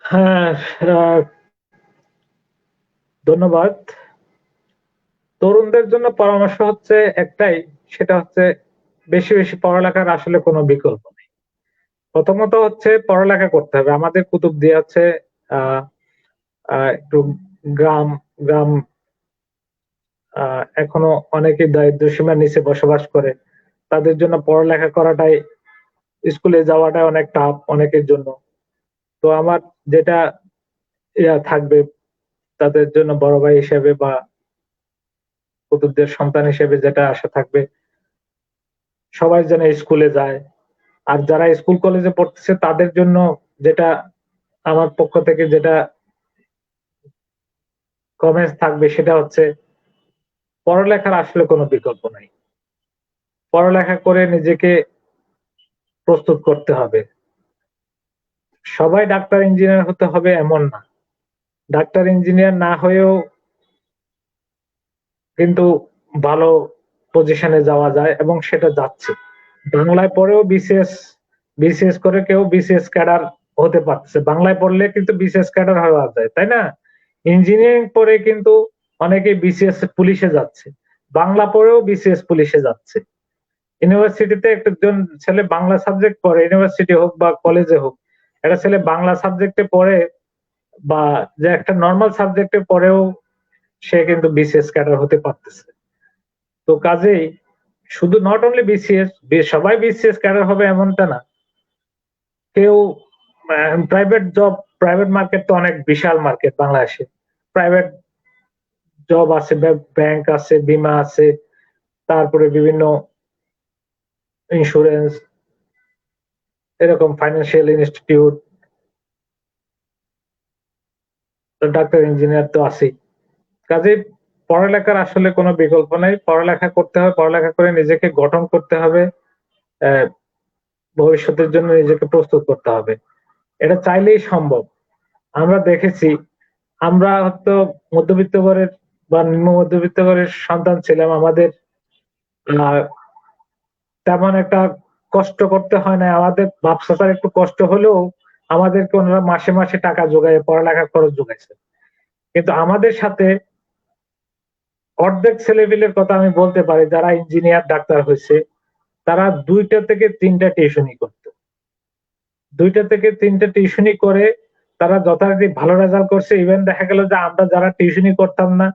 হ্যাঁ, ধন্যবাদ। তরুণদের জন্য পরামর্শ হচ্ছে একটাই, সেটা হচ্ছে বেশি বেশি পড়ালেখার আসলে কোনো বিকল্প নেই। প্রথমত হচ্ছে পড়ালেখা করতে হবে। আমাদের কুতুবদিয়া হচ্ছে আহ একটু গ্রাম গ্রাম, এখনো অনেকে দারিদ্র সীমার নিচে বসবাস করে। তাদের জন্য পড়ালেখা করাটাই, স্কুলে যাওয়াটাই অনেক টাফ অনেকের জন্য। তো আমার যেটা ইয়া থাকবে তাদের জন্য বড় ভাই হিসেবে বা কুতুবদের সন্তান হিসেবে যেটা আশা থাকবে, সবাই যেন স্কুলে যায়। আর যারা স্কুল কলেজে পড়তেছে তাদের জন্য যেটা আমার পক্ষ থেকে যেটা কমেন্টস থাকবে, সেটা হচ্ছে পড়ালেখার আসলে কোনো বিকল্প নাই। পড়ালেখা করে নিজেকে প্রস্তুত করতে হবে। সবাই ডাক্তার ইঞ্জিনিয়ার হতে হবে এমন না, ডাক্তার ইঞ্জিনিয়ার না হয়েও কিন্তু ভালো পজিশনে যাওয়া যায়, এবং সেটা যাচ্ছে। বাংলায় পড়েও বিসিএস করে কেউ বিসিএস ক্যাডার হতে পারছে, বাংলায় পড়লে কিন্তু বিসিএস ক্যাডার হওয়া যায়, তাই না? ইঞ্জিনিয়ারিং পড়ে কিন্তু অনেকে বিসিএস পুলিশে যাচ্ছে, বাংলা পড়েও বিসিএস পুলিশে যাচ্ছে। ইউনিভার্সিটিতে একজন ছেলে বাংলা সাবজেক্ট পড়ে, ইউনিভার্সিটি হোক বা কলেজে হোক, একটা ছেলে বাংলা সাবজেক্টে পড়ে বা যে একটা নর্মাল সাবজেক্টে পড়েও সে কিন্তু বিসিএস ক্যাডার হতে পারতেছে। তো কাজেই শুধু নট অনলি বিসিএস, সবাই বিসিএস ক্যাডার হবে এমনটা না। কেউ প্রাইভেট জব, প্রাইভেট মার্কেট তো অনেক বিশাল মার্কেট বাংলাদেশে। প্রাইভেট জব আছে, ব্যাংক আছে, বীমা আছে, তারপরে বিভিন্ন ইন্স্যুরেন্স, এরকম ফাইন্যান্সিয়াল ইনস্টিটিউট, ডাক্তার, ইঞ্জিনিয়ার তো আছেই। কাজেই পড়ালেখার আসলে কোনো বিকল্প নাই। পড়ালেখা করতে হবে, পড়ালেখা করে নিজেকে গঠন করতে হবে, ভবিষ্যতের জন্য নিজেকে প্রস্তুত করতে হবে। এটা চাইলেই সম্ভব। আমরা দেখেছি, আমরা হয়তো মধ্যবিত্ত ঘরের বা নিম্ন মধ্যবিত্ত ঘরের সন্তান ছিলাম, আমাদের তেমন একটা কষ্ট করতে হয় না। আমাদের বাপ চাচার একটু কষ্ট হলেও আমাদেরকে ওনারা মাসে মাসে টাকা যোগায়, পড়ালেখা খরচ যোগাইছে। কিন্তু আমাদের সাথে অর্ধেক ছেলেপিলের কথা আমি বলতে পারি, যারা ইঞ্জিনিয়ার ডাক্তার হয়েছে, তারা 2টা থেকে 3টা টিউশনি করত। 2টা থেকে 3টা টিউশনি করে তারা যথারীতি ভালো রেজাল্ট করছে। ইভেন দেখা গেল যে আমরা যারা টিউশনি করতাম না,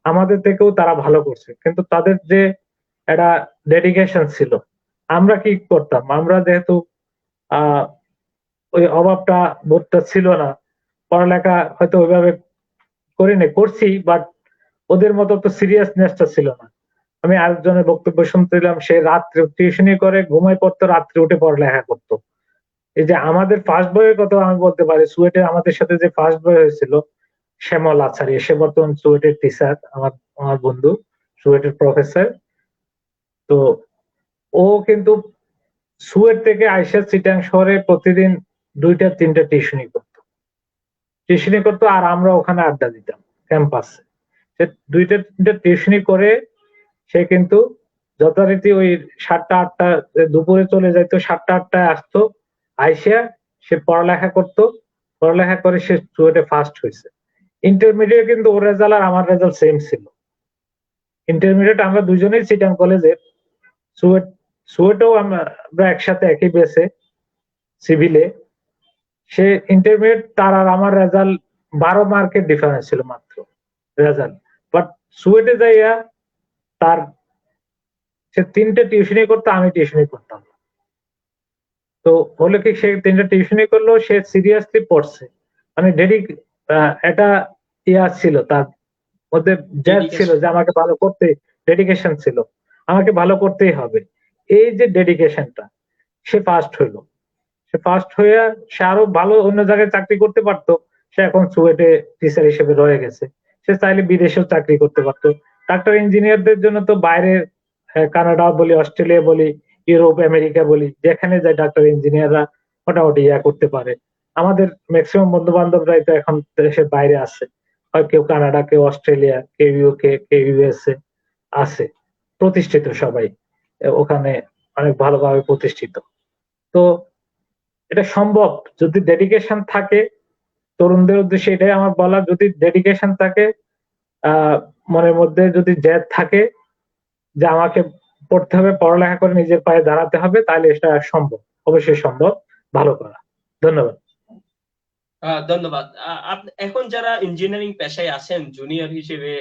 আমাদের থেকেও তারা ভালো করছে। কিন্তু তাদের যে একটা ডেডিকেশন ছিল। আমরা কি করতাম, আমরা যেহেতু আহ ওই অভাবটা বোধটা ছিল না, পড়ালেখা হয়তো ওইভাবে করিনি, করছি, বাট ওদের মতো তো সিরিয়াসনেসটা ছিল না। আমি আরেকজনের বক্তব্য শুনছিলাম, সে রাত্রে টিউশনি করে ঘুমায় পড়তো, রাত্রে উঠে পড়ালেখা করতো। এই যে আমাদের ফার্স্ট বইয়ের কথা আমি বলতে পারি, সুয়েটে আমাদের সাথে যে ফার্স্ট বই হয়েছিল, শ্যামল আচার্য, সে বর্তমান সুয়েটের টিচার, আমার আমার বন্ধু, সুয়েটের প্রফেসর। তো ও কিন্তু সুয়েট থেকে আইসা চিটাং শহরে প্রতিদিন 2টা 3টা টিউশনি করতো, আর আমরা ওখানে আড্ডা দিতাম ক্যাম্পাসে। সে 2টা 3টা টিউশনি করে সে কিন্তু যথারীতি ওই 7টা 8টা দুপুরে চলে যাইতো, 7টা 8টায় আসতো। আইসা সে পড়ালেখা করতো, পড়ালেখা করে সে চুয়েটে ফার্স্ট হয়েছে। ইন্টারমিডিয়েট কিন্তু ওর রেজাল্ট আর আমার রেজাল্ট সেম ছিল। ইন্টারমিডিয়েট আমরা দুজনেই চিটাং কলেজে, সুয়েট, সুয়েটেও আমরা একসাথে একই বেসে সিভিলে। সে ইন্টারমিডিয়েট, তার আর আমার রেজাল্ট 12 মার্কের ডিফারেন্স ছিল মাত্র রেজাল্ট। বাট সুয়েটে যাইয়া তার, সে 3টে টিউশনি করতো, আমি টিউশনি করতাম। তো হলো কি, সে 3টে টিউশনি করলো, সে সিরিয়াসলি পড়ছে, মানে এটা ইয়া ছিল তার মধ্যে, জেদ ছিল যে আমাকে ভালো করতে, ডেডিকেশন ছিল, আমাকে ভালো করতেই হবে। এই যে ডেডিকেশনটা, সে ফার্স্ট হইলো। সে ফার্স্ট হয়ে সে আরো ভালো অন্য জায়গায় চাকরি করতে পারতো। সে এখন সুয়েটে টিচার হিসেবে রয়ে গেছে। সে চাইলে বিদেশেও চাকরি করতে পারতো। ডাক্তার ইঞ্জিনিয়ারদের জন্য তো বাইরে, কানাডা বলি, অস্ট্রেলিয়া বলি, ইউরোপ, আমেরিকা বলি, যেখানে যায় ডাক্তার ইঞ্জিনিয়াররা মোটামুটি ইয়া করতে পারে। আমাদের ম্যাক্সিমাম বন্ধু বান্ধবরাই তো এখন দেশের বাইরে আছে, হয় কেউ কানাডা, কেউ অস্ট্রেলিয়া, কেউ ইউকে, কেউ ইউএসএ আছে, প্রতিষ্ঠিত সবাই ওখানে, অনেক ভালোভাবে প্রতিষ্ঠিত। তো এটা সম্ভব যদি ডেডিকেশন থাকে। তরুণদের উদ্দেশ্যে এটাই আমার বলা, যদি ডেডিকেশন থাকে, আহ মনের মধ্যে যদি জেদ থাকে যে আমাকে পড়তে হবে, পড়ালেখা করে নিজের পায়ে দাঁড়াতে হবে, তাহলে এটা সম্ভব, অবশ্যই সম্ভব ভালো করা। ধন্যবাদ। ধন্যবাদ। এখন যারা ইঞ্জিনিয়ারিং পেশায় আছেন জুনিয়র হিসেবে,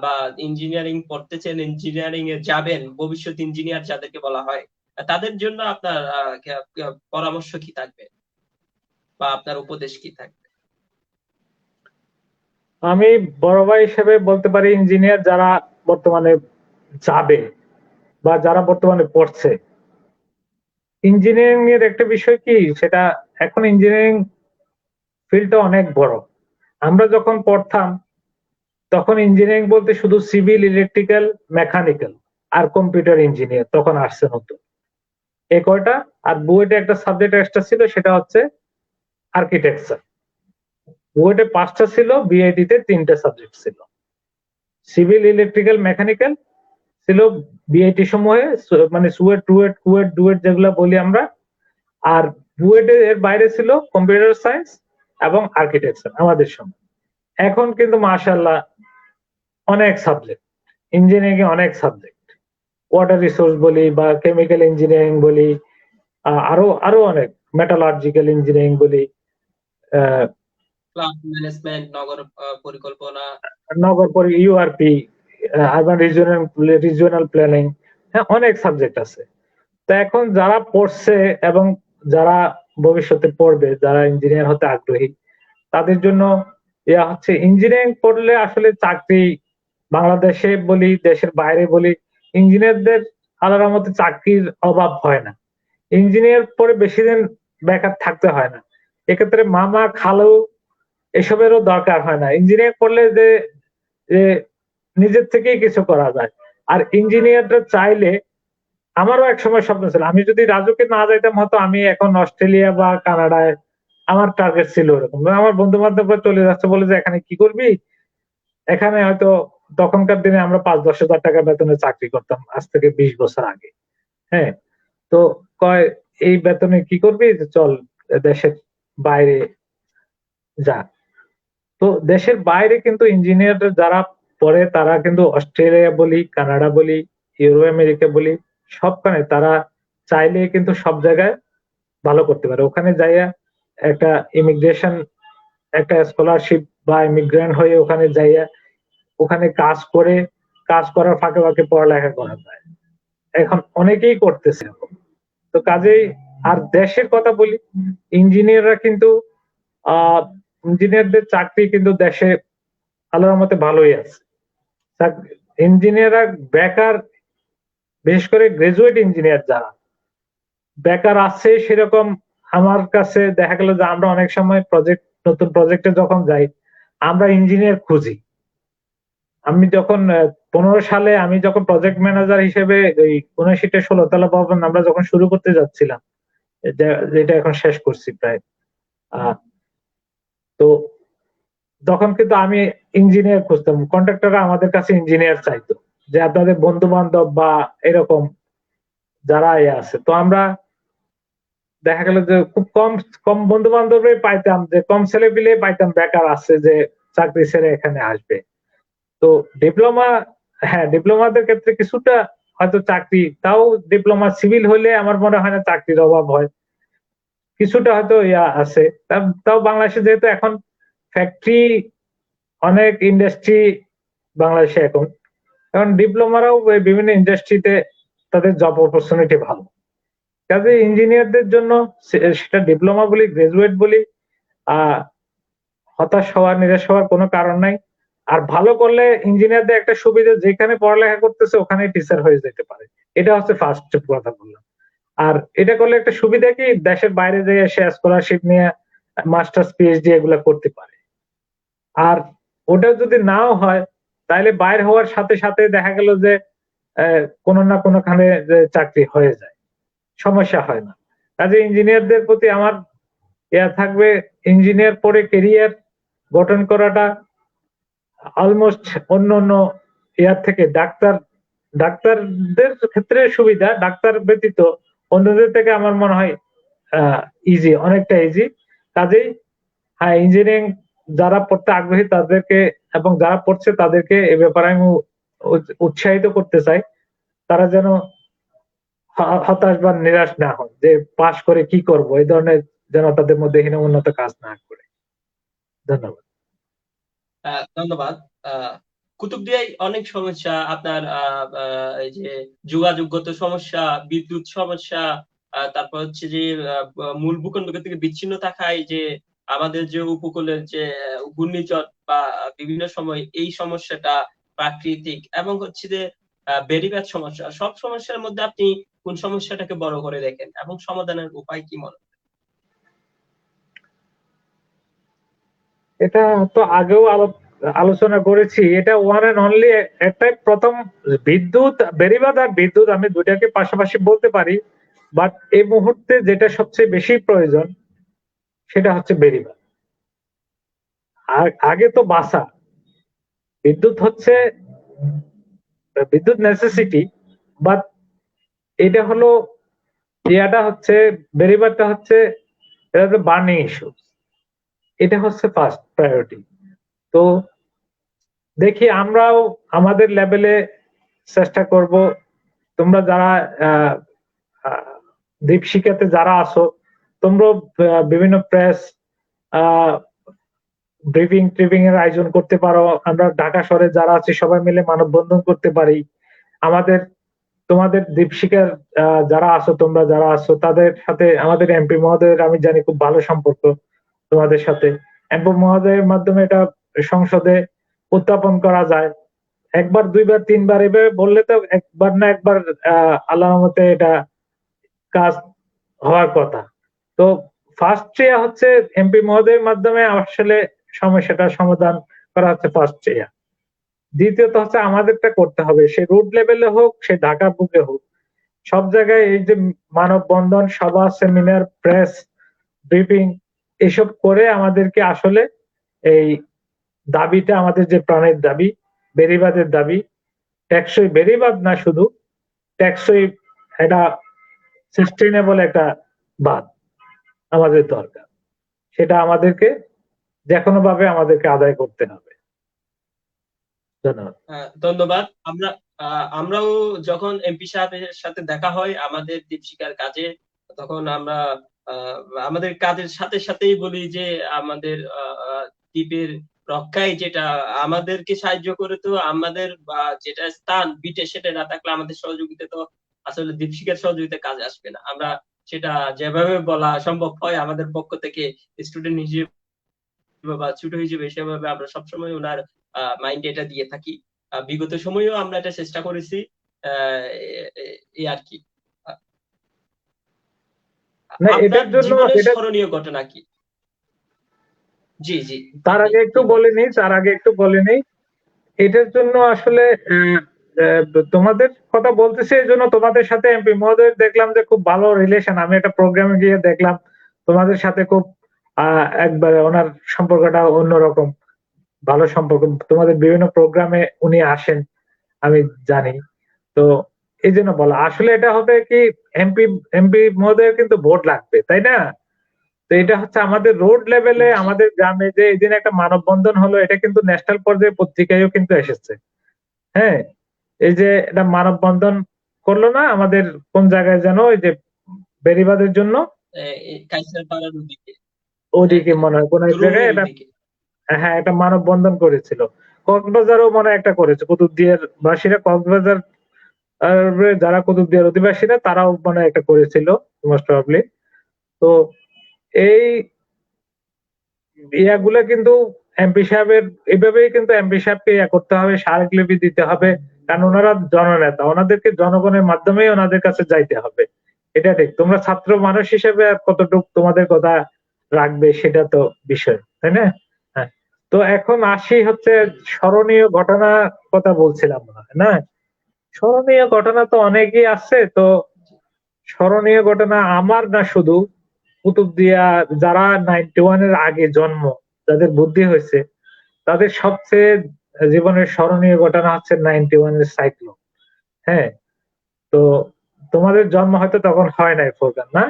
বা ইঞ্জিনিয়ারিং পড়তেছেন, ইঞ্জিনিয়ারিং এ যাবেন, ভবিষ্যৎ ইঞ্জিনিয়ার যাদেরকে বলা হয়, তাদের জন্য আপনার পরামর্শ কি থাকবে বা আপনার উপদেশ কি থাকবে? আমি বড় ভাই হিসেবে বলতে পারি, ইঞ্জিনিয়ার যারা বর্তমানে যাবে বা যারা বর্তমানে পড়ছে, ইঞ্জিনিয়ারিং এর একটা বিষয় কি, সেটা এখন ইঞ্জিনিয়ারিং ফিল্ডটা অনেক বড়। আমরা যখন পড়তাম তখন ইঞ্জিনিয়ারিং বলতে শুধু সিভিল, ইলেকট্রিক্যাল, মেকানিক্যাল আর কম্পিউটার ইঞ্জিনিয়ার তখন আসছে নতুন, এই কয়টা। আর বুয়েটে একটা সাবজেক্ট এক্সট্রা ছিল, সেটা হচ্ছে আর্কিটেকচার। বুয়েটে 5টা ছিল, বিআইটি তে 3টে সাবজেক্ট ছিল, সিভিল, ইলেকট্রিক্যাল, মেকানিক্যাল ছিল বিআইটি সমূহে, মানে সুয়েট, টুয়েট, কুয়েট, ডুয়েট যেগুলো বলি আমরা। আর বুয়েটে এর বাইরে ছিল কম্পিউটার সায়েন্স এবং আর্কিটেকচার আমাদের সময়। এখন কিন্তু মাশাআল্লাহ অনেক সাবজেক্ট, ইঞ্জিনিয়ারিং এ অনেক সাবজেক্ট, ওয়াটার রিসোর্স বলি বা কেমিক্যাল ইঞ্জিনিয়ারিং বলি, আরো আরো অনেক, মেটালার্জিক্যাল ইঞ্জিনিয়ারিং বলি, ক্লাব ম্যানেজমেন্ট, নগর পরিকল্পনা। ইউআরপি, আরবান রিজিওনাল প্ল্যানিং, হ্যাঁ অনেক সাবজেক্ট আছে। তো এখন যারা পড়ছে এবং যারা ভবিষ্যতে পড়বে, যারা ইঞ্জিনিয়ার হতে আগ্রহী, তাদের জন্য ইয়া হচ্ছে ইঞ্জিনিয়ারিং পড়লে আসলে চাকরি বাংলাদেশে বলি দেশের বাইরে বলি ইঞ্জিনিয়ারদের আল্লাহর মতো চাকরির অভাব হয় না। ইঞ্জিনিয়ার পরে বেশি দিন বেকার থাকতে হয় না। এক্ষেত্রে মামা খালু এসবেরও দরকার হয় না। ইঞ্জিনিয়ার পড়লে যে নিজের থেকেই কিছু করা যায়। আর ইঞ্জিনিয়াররা চাইলে আমারও একসময় স্বপ্ন ছিল। আমি যদি রাজুকে না যাইতাম হয়তো আমি এখন অস্ট্রেলিয়া বা কানাডায় আমার টার্গেট ছিল ওরকম। আমার বন্ধু-বান্ধবরা চলে যাচ্ছে বলে যে এখানে কি করবি? এখানে হয়তো তখনকার দিনে আমরা ৫-১০ হাজার টাকা বেতনে চাকরি করতাম আজ থেকে ২০ বছর আগে। হ্যাঁ? তো কয় এই বেতনে কি করবি? যে চল দেশের বাইরে যা। তো দেশের বাইরে কিন্তু ইঞ্জিনিয়ার যারা পড়ে তারা কিন্তু অস্ট্রেলিয়া বলি, কানাডা বলি, ইউরো আমেরিকা বলি সবখানে তারা চাইলে কিন্তু সব জায়গায় ভালো করতে পারে। ওখানে যাইয়া একটা ইমিগ্রেশন একটা স্কলারশিপ বা ইমিগ্রেন্ট হয়ে ওখানে যাইয়া ওখানে কাজ করে কাজ করার ফাঁকে ফাঁকে পড়ালেখা করা যায়। এখন অনেকেই করতেছে। তো কাজেই আর দেশের কথা বলি ইঞ্জিনিয়াররা কিন্তু আহ ইঞ্জিনিয়ারদের চাকরি কিন্তু দেশে আল্লাহর রহমতে ভালোই আছে। ইঞ্জিনিয়াররা বেকার, বিশেষ করে গ্রাজুয়েট ইঞ্জিনিয়ার যারা বেকার আছে সেরকম আমার কাছে দেখা গেল যে আমরা অনেক সময় নতুন প্রজেক্টে যখন যাই আমরা ইঞ্জিনিয়ার খুঁজি। আমি যখন ১৫ সালে আমি যখন প্রজেক্ট ম্যানেজার হিসেবে ওই ৭৯টা ১৬ তলা ভবন আমরা যখন শুরু করতে যাচ্ছিলাম, যেটা এখন শেষ করছি প্রায়। আহ তো তখন কিন্তু আমি ইঞ্জিনিয়ার খুঁজতাম। কন্ট্রাক্টররা আমাদের কাছে ইঞ্জিনিয়ার চাইতো যে আপনাদের বন্ধু বান্ধব বা এরকম যারা আছে। তো আমরা দেখা গেল যে খুব কম কম বন্ধু বান্ধবই পাইতাম, যে কম ছেলে পিলে পাইতাম বেকার আছে যে চাকরি ছেড়ে এখানে আসবে। তো ডিপ্লোমা, হ্যাঁ ডিপ্লোমাদের ক্ষেত্রে কিছুটা হয়তো চাকরি, তাও ডিপ্লোমা সিভিল হলে আমার মনে হয় না চাকরির অভাব হয়। কিছুটা হয়তো ইয়া আছে। তাও বাংলাদেশে যেহেতু এখন ফ্যাক্টরি অনেক ইন্ডাস্ট্রি বাংলাদেশে এখন ডিপ্লোমারাও বিভিন্ন ইন্ডাস্ট্রিতে তাদের জব অপরচুনিটি ভালো। কাজে ইঞ্জিনিয়ারদের জন্য সেটা ডিপ্লোমা বলি গ্রাজুয়েট বলি আহ হতাশ হওয়ার নিরাশ হওয়ার কোনো কারণ নাই। আর ভালো করলে ইঞ্জিনিয়ারদের একটা সুবিধা যেখানে পড়ালেখা করতেছে ওখানে টিচার হয়ে যেতে পারে। এটা হচ্ছে ফার্স্ট কথা বললাম। আর এটা করলে একটা সুবিধা কি দেশের বাইরে যেয়ে সে স্কলারশিপ নিয়ে মাস্টার্স পিএইচডি এগুলা করতে পারে। আর ওটা যদি নাও হয় তাহলে বাইরে হওয়ার সাথে সাথে দেখা গেল যে কোনো না কোনোখানে যে চাকরি হয়ে যায়, সমস্যা হয় না। কাজে ইঞ্জিনিয়ারদের প্রতি আমার ইয়া থাকবে, ইঞ্জিনিয়ার পড়ে কেরিয়ার গঠন করাটা অলমোস্ট অন্য ইয়ার থেকে ডাক্তারদের ক্ষেত্রে সুবিধা, ডাক্তার ব্যতীত অন্যদের থেকে আমার মনে হয় ইজি, অনেকটা ইজি। কাজেই হ্যাঁ ইঞ্জিনিয়ারিং যারা পড়তে আগ্রহী তাদেরকে এবং যারা পড়ছে তাদেরকে এ ব্যাপারে আমি উৎসাহিত করতে চাই। তারা যেন হতাশ বা নিরাশ না হয় যে পাশ করে কি করব, এই ধরনের যেন তাদের মধ্যে হীনমন্যতা কাজ না করে। ধন্যবাদ। ধন্যবাদ। কুতুবদিয়ায় অনেক সমস্যা আপনার, এই যে যোগাযোগগত সমস্যা, বিদ্যুৎ সমস্যা, তারপর হচ্ছে যে মূল ভূখণ্ড থেকে বিচ্ছিন্ন থাকায় যে আমাদের যে উপকূলের যে ঘূর্ণিঝড় বা বিভিন্ন সময় এই সমস্যাটা প্রাকৃতিক, এবং হচ্ছে যে বেড়িবাঁধ সমস্যা, সব সমস্যার মধ্যে আপনি কোন সমস্যাটাকে বড় করে দেখেন এবং সমাধানের উপায় কি মনে হয়? এটা তো আগেও আলোচনা করেছি। এটা ওয়ান এন্ড অনলি একটাই প্রথম বিদ্যুৎ, বেড়িবাঁধ আর বিদ্যুৎ আমি দুইটাকে পাশাপাশি বলতে পারি। বাট এই মুহূর্তে যেটা সবচেয়ে বেশি প্রয়োজন সেটা হচ্ছে বেড়িবাঁধ। আর আগে তো বাসা, বিদ্যুৎ হচ্ছে বিদ্যুৎ নেসেসিটি, বাট এটা হলো ইয়াটা হচ্ছে বেড়িবাঁধটা হচ্ছে এটা হচ্ছে বার্নিং ইস্যু। এটা হচ্ছে ফার্স্ট প্রায়োরিটি। তো দেখি আমরাও আমাদের লেভেলে চেষ্টা করব। তোমরা যারা আহ, আহ, দীপশিখাতে যারা আছো তোমরা বিভিন্ন প্রেস ব্রিফিং ট্রিপিং এর আয়োজন করতে পারো, আমরা ঢাকা শহরে যারা আছি সবাই মিলে মানববন্ধন করতে পারি। আমাদের তোমাদের দীপশিখার যারা আছো, তোমরা যারা আছো তাদের সাথে আমাদের এমপি মহোদয়ের আমি জানি খুব ভালো সম্পর্ক তোমাদের সাথে। এমপি মহোদয়ের মাধ্যমে এটা সংসদে উত্থাপন করা যায়। একবার দুইবার তিনবার এভাবে বললে তো একবার না একবার আল্লাহর রহমতে এটা কাজ হওয়ার কথা। তো ফার্স্ট চেয়া হচ্ছে এমপি মহোদয়ের মাধ্যমে আসলে সমস্যাটা সমাধান করা হচ্ছে ফার্স্ট চেয়া। দ্বিতীয়ত হচ্ছে আমাদেরটা করতে হবে, সে রুট লেভেলে হোক, সে ঢাকা বুকে হোক, সব জায়গায় এই যে মানববন্ধন, সভা, সেমিনার, প্রেস ব্রিফিং এসব করে আমাদেরকে আসলে এই দাবিটা, আমাদের যে প্রাণের দাবি, বেড়িবাঁধের দাবি, টেকসই বেড়িবাঁধ না শুধু টেকসই একটা সাস্টেইনেবল একটা বাঁধ আমাদের দরকার, সেটা আমাদেরকে যে কোনো ভাবে আমাদেরকে আদায় করতে হবে। ধন্যবাদ। ধন্যবাদ। আমরাও যখন এমপি সাহেবের সাথে দেখা হয় আমাদের দীপশিখার কাজে, তখন আমরা আমাদের কাজের সাথে সাথেই বলি যে আমাদের দ্বীপের রক্ষায় যেটা আমাদেরকে সাহায্য করে, তো আমাদের যেটা স্থান বিটে সেটা না থাকলে আমাদের সহযোগিতা তো আসলে দীপশিখার সহযোগিতা কাজে আসবে না। আমরা সেটা যেভাবে বলা সম্ভব হয় আমাদের পক্ষ থেকে স্টুডেন্ট হিসেবে বা ছোট হিসেবে সেভাবে আমরা সবসময় ওনার মাইন্ডে এটা দিয়ে থাকি। বিগত সময়েও আমরা এটা চেষ্টা করেছি। এই আর কি। না, আপনার এটার জন্য জীবনের এটা স্মরণীয় ঘটনা কি? জি জি, তার আপনি আগে একটু কি বলেন? বলে নিই, তার আগে একটু বলে নিই। এটার জন্য আসলে তোমাদের কথা বলতেছি, এই জন্য তোমাদের সাথে এমপি মহোদয় দেখলাম যে খুব ভালো রিলেশন। আমি একটা প্রোগ্রামে গিয়ে দেখলাম তোমাদের সাথে খুব একবারে ওনার সম্পর্কটা অন্যরকম ভালো সম্পর্ক। তোমাদের বিভিন্ন প্রোগ্রামে উনি আসেন আমি জানি। তো এই জন্য বলা, আসলে এটা হবে কি, এমপি এমপি মহোদয়ের কিন্তু ভোট লাগবে, তাই না? তো এটা হচ্ছে আমাদের রোড লেভেলে, জি আমাদের গ্রামে যে এই দিন একটা মানববন্ধন হলো, এটা কিন্তু ন্যাশনাল পর্যায়ে পত্রিকায়ও কিন্তু এসেছে। হ্যাঁ, এই যে এটা মানববন্ধন করলো না আমাদের কোন জায়গায় যেন, ওই যে বেড়িবাঁধের জন্য কাইসার পাড়ার ওদিকে। হ্যাঁ ওদিকে হ্যাঁ, মনে হয় কোন এক জায়গায় তরুণের এটা, ওদিকে। হ্যাঁ এটা মানববন্ধন করেছিল। কক্সবাজারও মনে হয় একটা করেছে, কুতুবদিয়ার বাসীরা, কক্সবাজার যারা কুতুবদিয়ার অধিবাসীরা তারাও মনে হয় একটা করেছিল মোস্ট প্রবাবলি। তো এই ইয়াগুলা কিন্তু এমপি সাহেবের, এভাবেই কিন্তু এমপি সাহেবকে ইয়া করতে হবে, স্মারকলিপি দিতে হবে। কারণ ওনারা জননেতা, ওনাদেরকে জনগণের মাধ্যমেই ওনাদের কাছে যাইতে হবে। এটা ঠিক। তোমরা ছাত্র মানুষ হিসেবে আর কতটুকু তোমাদের কথা রাখবে সেটা তো বিষয়, তাই না? হ্যাঁ। তো এখন আসি হচ্ছে স্মরণীয় ঘটনা কথা বলছিলাম না? স্মরণীয় ঘটনা তো অনেকই আছে। তো স্মরণীয় ঘটনা আমার না শুধু কুতুবদিয়া, যারা 91 এর আগে জন্ম, যাদের বুদ্ধি হয়েছে, তাদের সবচেয়ে জীবনের স্মরণীয় ঘটনা হচ্ছে 91 এর সাইক্লোন। হ্যাঁ, তো তোমাদের জন্ম হয়তো তখন হয় নাই ফোরকান, না?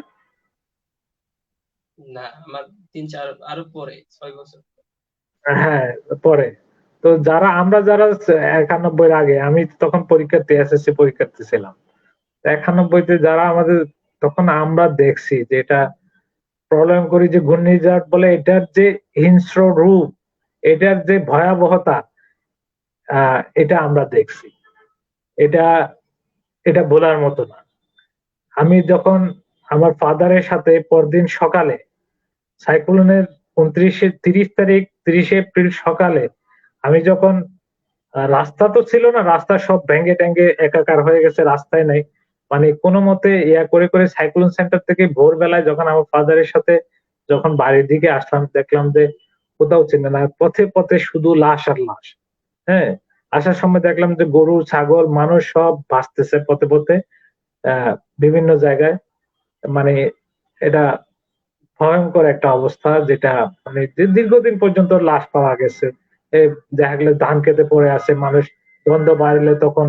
না, আমার 3-4 আরো পরে, 6 বছর। হ্যাঁ, পরে। তো আমরা যারা 91 এর আগে, আমি তখন পরীক্ষার্থী, এসএসসি পরীক্ষার্থী ছিলাম। 91 তে যারা আমাদের, তখন আমরা দেখছি যে এটা প্রলয়ঙ্করী করি যে ঘূর্ণিঝড় বলে, এটার যে হিংস্র রূপ, এটার যে ভয়াবহতা, এটা আমরা দেখছি। এটা এটা বলার মতো না। আমি যখন আমার ফাদারের সাথে পরদিন সকালে সাইক্লোনের 30 তারিখ 30 এপ্রিল সকালে, আমি যখন রাস্তা তো ছিল না, রাস্তা সব ভেঙে ট্যাঙ্গে একাকার হয়ে গেছে, রাস্তায় নাই। মানে কোনো মতে ইয়া করে করে সাইক্লোন সেন্টার থেকে ভোরবেলায় যখন আমার ফাদারের সাথে যখন বাড়ির দিকে আসলাম, দেখলাম যে কোথাও চিনে না, পথে পথে শুধু লাশ আর লাশ। হ্যাঁ, আসার সময় দেখলাম যে গরু ছাগল মানুষ সব ভাসতেছে পথে পথে বিভিন্ন জায়গায়। মানে এটা ভয়ঙ্কর একটা অবস্থা, যেটা মানে দীর্ঘদিন পর্যন্ত লাশ পাওয়া গেছে। দেখা গেলে ধান খেতে পড়ে আছে মানুষ, গন্ধ বাড়লে তখন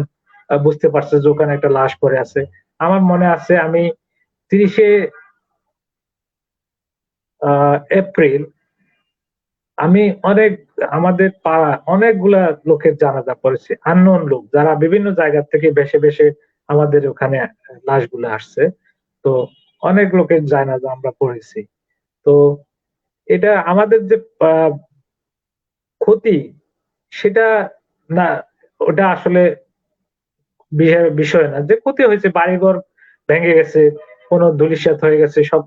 বুঝতে পারছে যে ওখানে একটা লাশ পড়ে আছে। আমার মনে আছে আমি 30 এপ্রিল আমি অনেক, আমাদের পাড়া অনেকগুলা লোকের জানাজা পড়েছে, আননোন লোক যারা বিভিন্ন জায়গা থেকে ভেসে ভেসে আমাদের ওখানে লাশগুলো আসছে। তো অনেক লোকের জানাজা আমরা পড়েছি। তো এটা আমাদের যে ক্ষতি সেটা না, ওটা আসলে বিষয় না যে ক্ষতি হয়েছে, বাড়িঘর ভেঙে গেছে, কোনো ধূলিসাৎ হয়ে গেছে, সব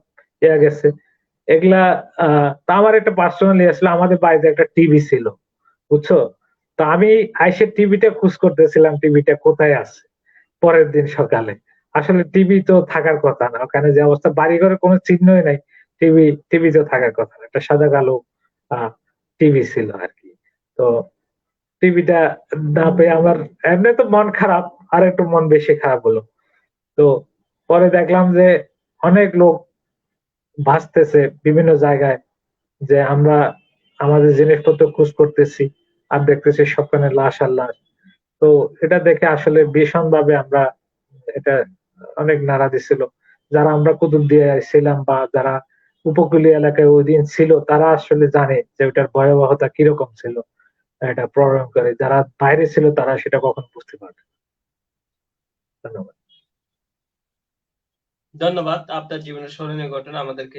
গেছে, এগুলা তা আমার একটা পার্সোনালি আসলে আমাদের বাড়িতে একটা টিভি ছিল, বুঝছো? তো আমি আইসে টিভিটা খোঁজ করতেছিলাম, টিভিটা কোথায় আছে। পরের দিন সকালে আসলে টিভি তো থাকার কথা না ওখানে, যে অবস্থা, বাড়িঘরে কোনো চিহ্নই নাই, টিভি তো থাকার কথা না, একটা সাদা কালো টিভি ছিল আর কি। তো টিভিটা না পেয়ে আমার এমনি তো মন খারাপ, আর একটু মন বেশি খারাপ হলো। তো পরে দেখলাম যে অনেক লোক ভাসতেছে বিভিন্ন জায়গায়, যে আমরা আমাদের জিনিসপত্র খোঁজ করতেছি, আর দেখতেছি সবখানে লাশ আর লাশ। তো এটা দেখে আসলে ভীষণ ভাবে আমরা, এটা অনেক নাড়া দিছিল। যারা আমরা কুতুবদিয়া ছিলাম বা যারা উপকূলীয় এলাকায় ওই দিন ছিল, তারা আসলে জানে যে ওটার ভয়াবহতা কিরকম ছিল। এটা প্রবলেম করে, যারা বাইরে ছিল তারা সেটা কখন বুঝতে পারবে। ধন্যবাদ। ধন্যবাদ আপনার জীবনের স্মরণীয় ঘটনা আমাদেরকে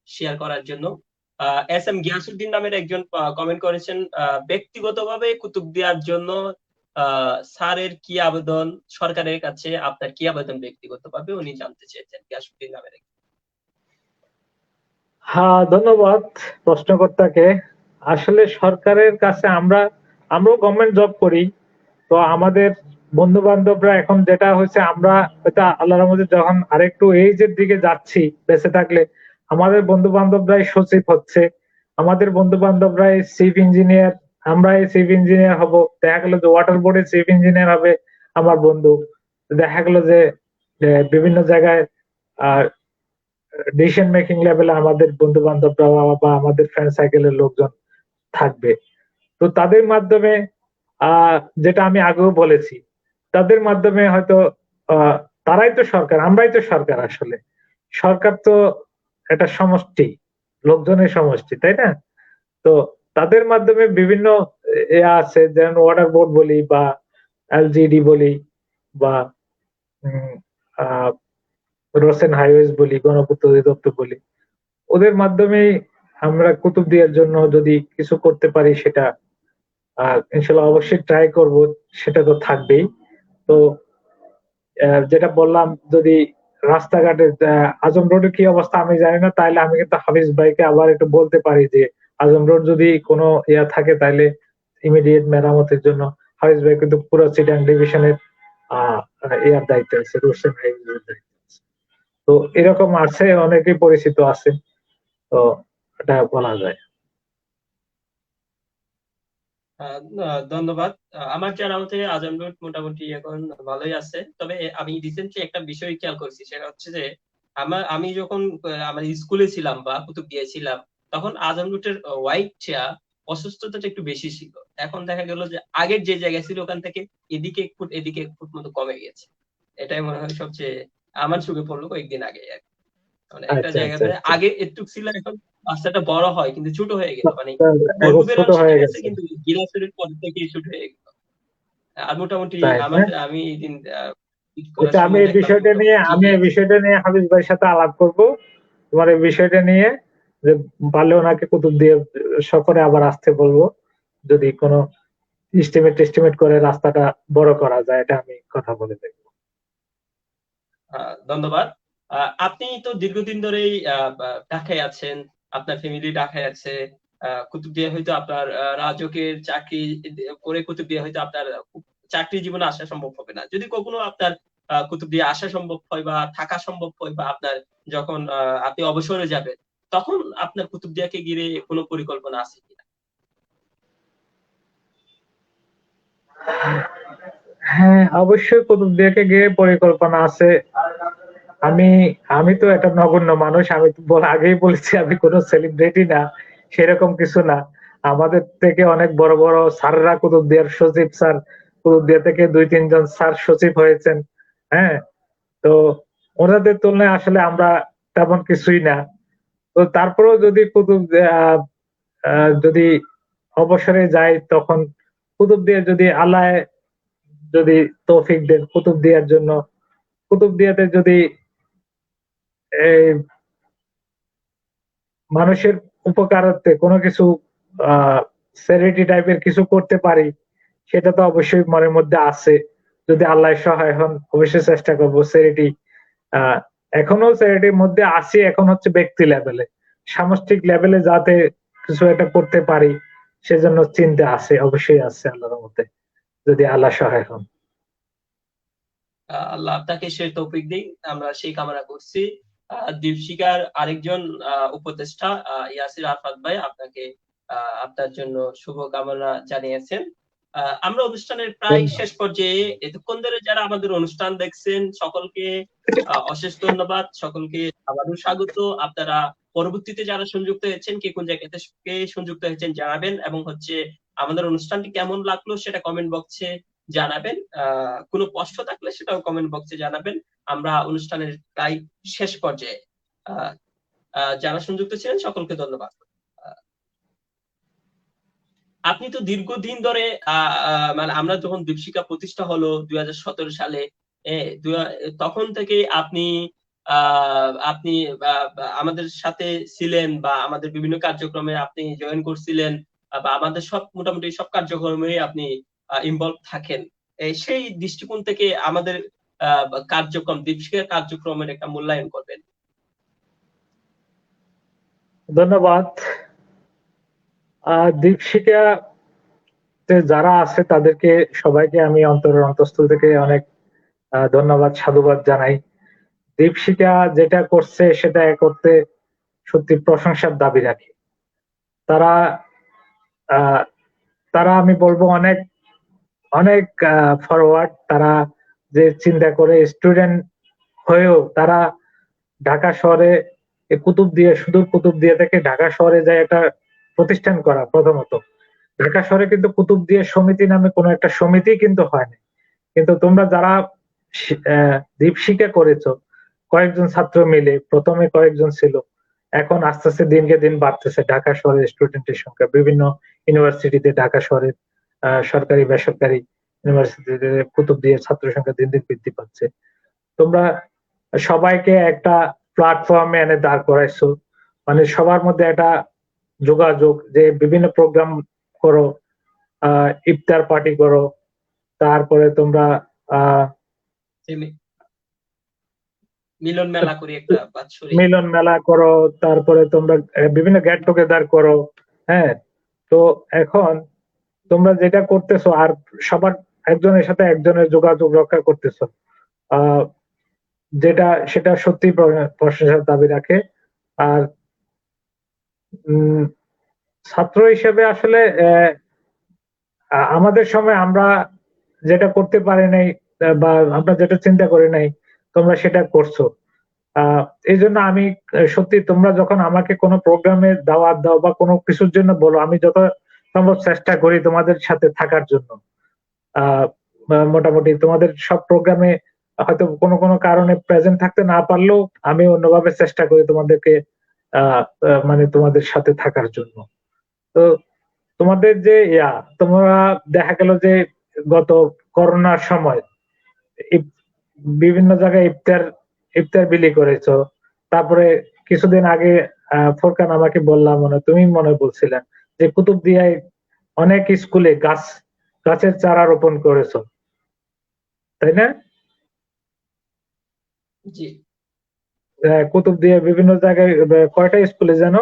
শেয়ার করার জন্য। এস এম গিয়াসুদ্দিন নামের একজন কমেন্ট করেছেন, ব্যক্তিগতভাবে কুতুবদিয়ার জন্য স্যারের কি আবেদন, সরকারের কাছে আপনার কি আবেদন ব্যক্তিগতভাবে, উনি জানতে চেয়েছেন গিয়াসুদ্দিন নামের। হ্যাঁ, ধন্যবাদ প্রশ্নকর্তাকে। আসলে সরকারের কাছে আমরাও গভর্নমেন্ট জব করি। তো আমাদের বন্ধু বান্ধবরা এখন যেটা হচ্ছে, আমরা হয়তো আল্লাহর রহমতে যখন আরেকটু এইজের দিকে যাচ্ছি বেঁচে থাকলে, আমাদের বন্ধু বান্ধবরাই সচিব হচ্ছে, আমাদের বন্ধু বান্ধবরাই চিফ ইঞ্জিনিয়ার, আমরাই চিফ ইঞ্জিনিয়ার হব। দেখা গেল যে ওয়াটার বোর্ডে চিফ ইঞ্জিনিয়ার হবে আমার বন্ধু। দেখা গেল যে বিভিন্ন জায়গায় ডিসিশন মেকিং লেভেলে আমাদের বন্ধু বান্ধবরা বা আমাদের ফ্রেন্ড সার্কেলের লোকজন থাকবে। তো তাদের মাধ্যমে যেটা আমি আগেও বলেছি, তাদের মাধ্যমে হয়তো তারাই তো সরকার, আমরাই তো সরকার আসলে। সরকার তো একটা সমষ্টি, লোকজনের সমষ্টি, তাই না? তো তাদের মাধ্যমে বিভিন্ন আছে, যেমন ওয়াটার বোর্ড বলি বা এলজিডি বলি বা উম, আহ, রোডস এন্ড হাইওয়েজ বলি, গণপূর্ত অধিদপ্তর বলি, ওদের মাধ্যমে আমরা কুতুবদিয়ার জন্য যদি কিছু করতে পারি, সেটা ইনশাল্লাহ অবশ্যই ট্রাই করব, সেটা তো থাকবেই। তো যেটা বললাম, যদি রাস্তাঘাটে আজম রোডের কি অবস্থা আমি জানি না, তাইলে আমি কিন্তু হাফিজ ভাইকে আবার একটু বলতে পারি যে আজম রোড যদি কোনো থাকে, তাইলে ইমিডিয়েট মেরামতের জন্য হাফিজ ভাই কিন্তু পুরো চিটাং ডিভিশনের দায়িত্ব আছে, রোডস এন্ড হাইওয়েজের দায়িত্ব আছে। তো এরকম আছে, অনেকেই পরিচিত আছে। তো এটা বলা যায়। ধন্যবাদ। আমার জানা মতে আজম রোড মোটামুটি এখন ভালোই আছে, তবে আমি রিসেন্টলি একটা বিষয় খেয়াল করছি, সেটা হচ্ছে যে আমি যখন আমার স্কুলে ছিলাম বা কুতুবদিয়ায় ছিলাম, তখন আজম রোডের হোয়াইট অসুস্থতাটা একটু বেশি ছিল। এখন দেখা গেল যে আগের যে জায়গা ছিল ওখান থেকে এদিকে 1 ফুট এদিকে 1 ফুট মতো কমে গেছে। এটাই মনে হয় সবচেয়ে আমার চোখে পড়লো কয়েকদিন আগে আর কি। মানে একটা আচ্ছা, আচ্ছা, জায়গাতে আচ্ছা। আগে একটু ছিল, এখন রাস্তাটা বড় হয় কিন্তু ছোট হয়ে গেল, মানে এখন গর্ভবের ছোট অংশ হয়ে ঠিক আছে গেছে, কিন্তু গিলাসের পর থেকে ছোট হয়ে গেল। আর মোটামুটি তাই না? আমি এই দিন করার আচ্ছা, সময় দেখলাম মোটামুটি আমি ঠিকই এই আছে। বিষয়টা নিয়ে হাফিজ ভাইয়ের সাথে আলাপ করব, তোমার এই বিষয়টা নিয়ে, যে পারলে ওনাকে কুতুবদিয়া সফরে আবার আসতে বলবো, যদি কোনো এস্টিমেট করে রাস্তাটা বড় করা যায়, এটা আমি কথা বলে দেখবো। ধন্যবাদ। আপনি তো দীর্ঘদিন ধরেই ঢাকায় আছেন, আপনার ফ্যামিলি ঢাকায় আছে। কুতুবদিয়া হয়তো আপনার রাজকের চাকরি করে কুতুবদিয়া হয়তো আপনার চাকরি জীবনে আসা সম্ভব হবে না। যদি কখনো আপনার কুতুবদিয়া আসা সম্ভব হয় বা থাকা সম্ভব হয়, বা আপনার যখন আপনি অবসরে যাবেন, তখন আপনার কুতুবদিয়াকে ঘিরে কোনো পরিকল্পনা আছে কিনা? হ্যাঁ, অবশ্যই কুতুবদিয়াকে গিয়ে পরিকল্পনা আছে। আমি আমি তো একটা নগণ্য মানুষ, আমি তো আগেই বলেছি আমি কোনো সেলিব্রিটি না, সেরকম কিছু না। আমাদের থেকে অনেক বড় বড় স্যাররা কুতুবদিয়ার সচিব স্যার, কুতুবদিয়া থেকে 2-3 জন স্যার সচিব হয়েছেন। হ্যাঁ, তো ওনাদের তুলনায় আসলে আমরা তেমন কিছুই না। তো তারপরেও যদি যদি অবসরে যাই, তখন কুতুবদিয়া যদি আল্লাহ যদি তৌফিক দেন, কুতুবদিয়ার জন্য, কুতুবদিয়াতে যদি এই মানুষের উপকারার্থে কোনো কিছু চ্যারিটি টাইপের কিছু করতে পারি সেটা তো অবশ্যই মনের মধ্যে আছে। যদি আল্লাহ সহায় হন অবশ্যই চেষ্টা করবো চ্যারিটি। এখনো চ্যারিটির মধ্যে আছি, এখন হচ্ছে ব্যক্তি লেভেলে, সামষ্টিক লেভেলে যাতে কিছু একটা করতে পারি সেজন্য চিন্তা আছে, অবশ্যই আছে আল্লাহর মধ্যে, যদি আল্লাহ সহায় হন। আল্লাহ আপনাকে সে তৌফিক দিন, আমরা সেই কামনা করছি। দীপশিকার আরেকজন উপদেষ্টা ইয়াসির আরাফাত ভাই আপনাকে আপনার জন্য শুভ কামনা জানিয়েছেন। আমরা অনুষ্ঠানের প্রায় শেষ পর্যায়ে, এতক্ষণ ধরে যারা আমাদের অনুষ্ঠান দেখছেন সকলকে অশেষ ধন্যবাদ, সকলকে আবারও স্বাগত। আপনারা পরবর্তীতে যারা সংযুক্ত হয়েছেন, কে কোন জায়গা থেকে সংযুক্ত হয়েছেন জানাবেন, এবং হচ্ছে আমাদের অনুষ্ঠানটি কেমন লাগলো সেটা কমেন্ট বক্সে জানাবেন। কোনো প্রশ্ন থাকলে সেটাও কমেন্ট বক্সে জানাবেন। আমরা অনুষ্ঠানের প্রায় শেষ পর্যায়ে, যারা সংযুক্ত ছিলেন সকলকে ধন্যবাদ। আপনি তো দীর্ঘদিন ধরে মানে আমরা যখন দীপশিখা প্রতিষ্ঠা হলো 2017 সালে, তখন থেকে আপনি আপনি আমাদের সাথে ছিলেন, বা আমাদের বিভিন্ন কার্যক্রমে আপনি জয়েন করছিলেন, বা আমাদের সব মোটামুটি সব কার্যক্রমে আপনি ইনভলভ থাকেন। সেই দৃষ্টিকোণ থেকে আমাদের কার্যক্রম, দীপশিখার কার্যক্রমের একটা মূল্যায়ন করবেন। ধন্যবাদ। দীপশিখা যারা আছে তাদেরকে সবাইকে আমি অন্তরের অন্তঃস্থল থেকে অনেক ধন্যবাদ, সাধুবাদ জানাই। দীপশিখা যেটা করছে সেটা করতে সত্যি প্রশংসার দাবি রাখে। তারা তারা আমি বলবো অনেক অনেক ফরওয়ার্ড। তারা যে চিন্তা করে স্টুডেন্ট হয়েও তারা ঢাকা শহরে কুতুবদিয়া, সুদূর কুতুবদিয়া থেকে ঢাকা শহরে যায় একটা প্রতিষ্ঠান করা। প্রথমত ঢাকা শহরে কিন্তু কুতুবদিয়া সমিতি নামে কোনো একটা সমিতি কিন্তু হয়নি। কিন্তু তোমরা যারা দীপশিখা করেছো, কয়েকজন ছাত্র মিলে, প্রথমে কয়েকজন ছিল, এখন আস্তে আস্তে দিনকে দিন বাড়তেছে ঢাকা শহরের স্টুডেন্টের সংখ্যা। বিভিন্ন ইউনিভার্সিটিতে ঢাকা শহরের সরকারি বেসরকারি ইউনিভার্সিটিতে কুতুবদিয়ার ছাত্র সংখ্যা দিন দিন বৃদ্ধি পাচ্ছে। তোমরা সবাইকে একটা প্ল্যাটফর্মে এনে দাঁড় করাইছো, মানে সবার মধ্যে একটা যোগাযোগ, যে বিভিন্ন প্রোগ্রাম করো, ইফতার পার্টি করো, তারপরে তোমরা মিলন মেলা করি একটা বাৎসরিক মিলন মেলা করো, তারপরে তোমরা বিভিন্ন গেট টুগেদার করো। হ্যাঁ, তো এখন তোমরা যেটা করতেছো আর সবার একজনের সাথে একজনের যোগাযোগ রক্ষা করতেছো, যেটা সেটা সত্যি প্রশংসার দাবি রাখে। আর ছাত্র হিসেবে আসলে আমাদের সময় আমরা যেটা করতে পারি নাই, বা আমরা যেটা চিন্তা করি নাই, তোমরা সেটা করছো। এই জন্য আমি সত্যি, তোমরা যখন আমাকে কোনো প্রোগ্রামে দাওয়াত দাও বা কোনো কিছুর জন্য বলো, আমি যত সম্ভব চেষ্টা করি তোমাদের সাথে থাকার জন্য। মোটামুটি তোমাদের সব প্রোগ্রামে হয়তো কোনো কোনো কারণে প্রেজেন্ট থাকতে না পারলেও আমি অন্যভাবে চেষ্টা করি তোমাদেরকে মানে তোমাদের সাথে থাকার জন্য। তো তোমাদের যে তোমরা দেখা গেল যে গত করোনার সময় বিভিন্ন জায়গায় ইফতার ইফতার বিলি করেছো। তারপরে কিছুদিন আগে ফোরকান আমাকে বললাম, তুমি মনে বলছিলেন যে কুতুবদিয়ায় অনেক স্কুলে গাছের চারা রোপণ করেছো, তাই না? জি, কুতুবদিয়ায় বিভিন্ন জায়গায় কয়টা স্কুলে যেন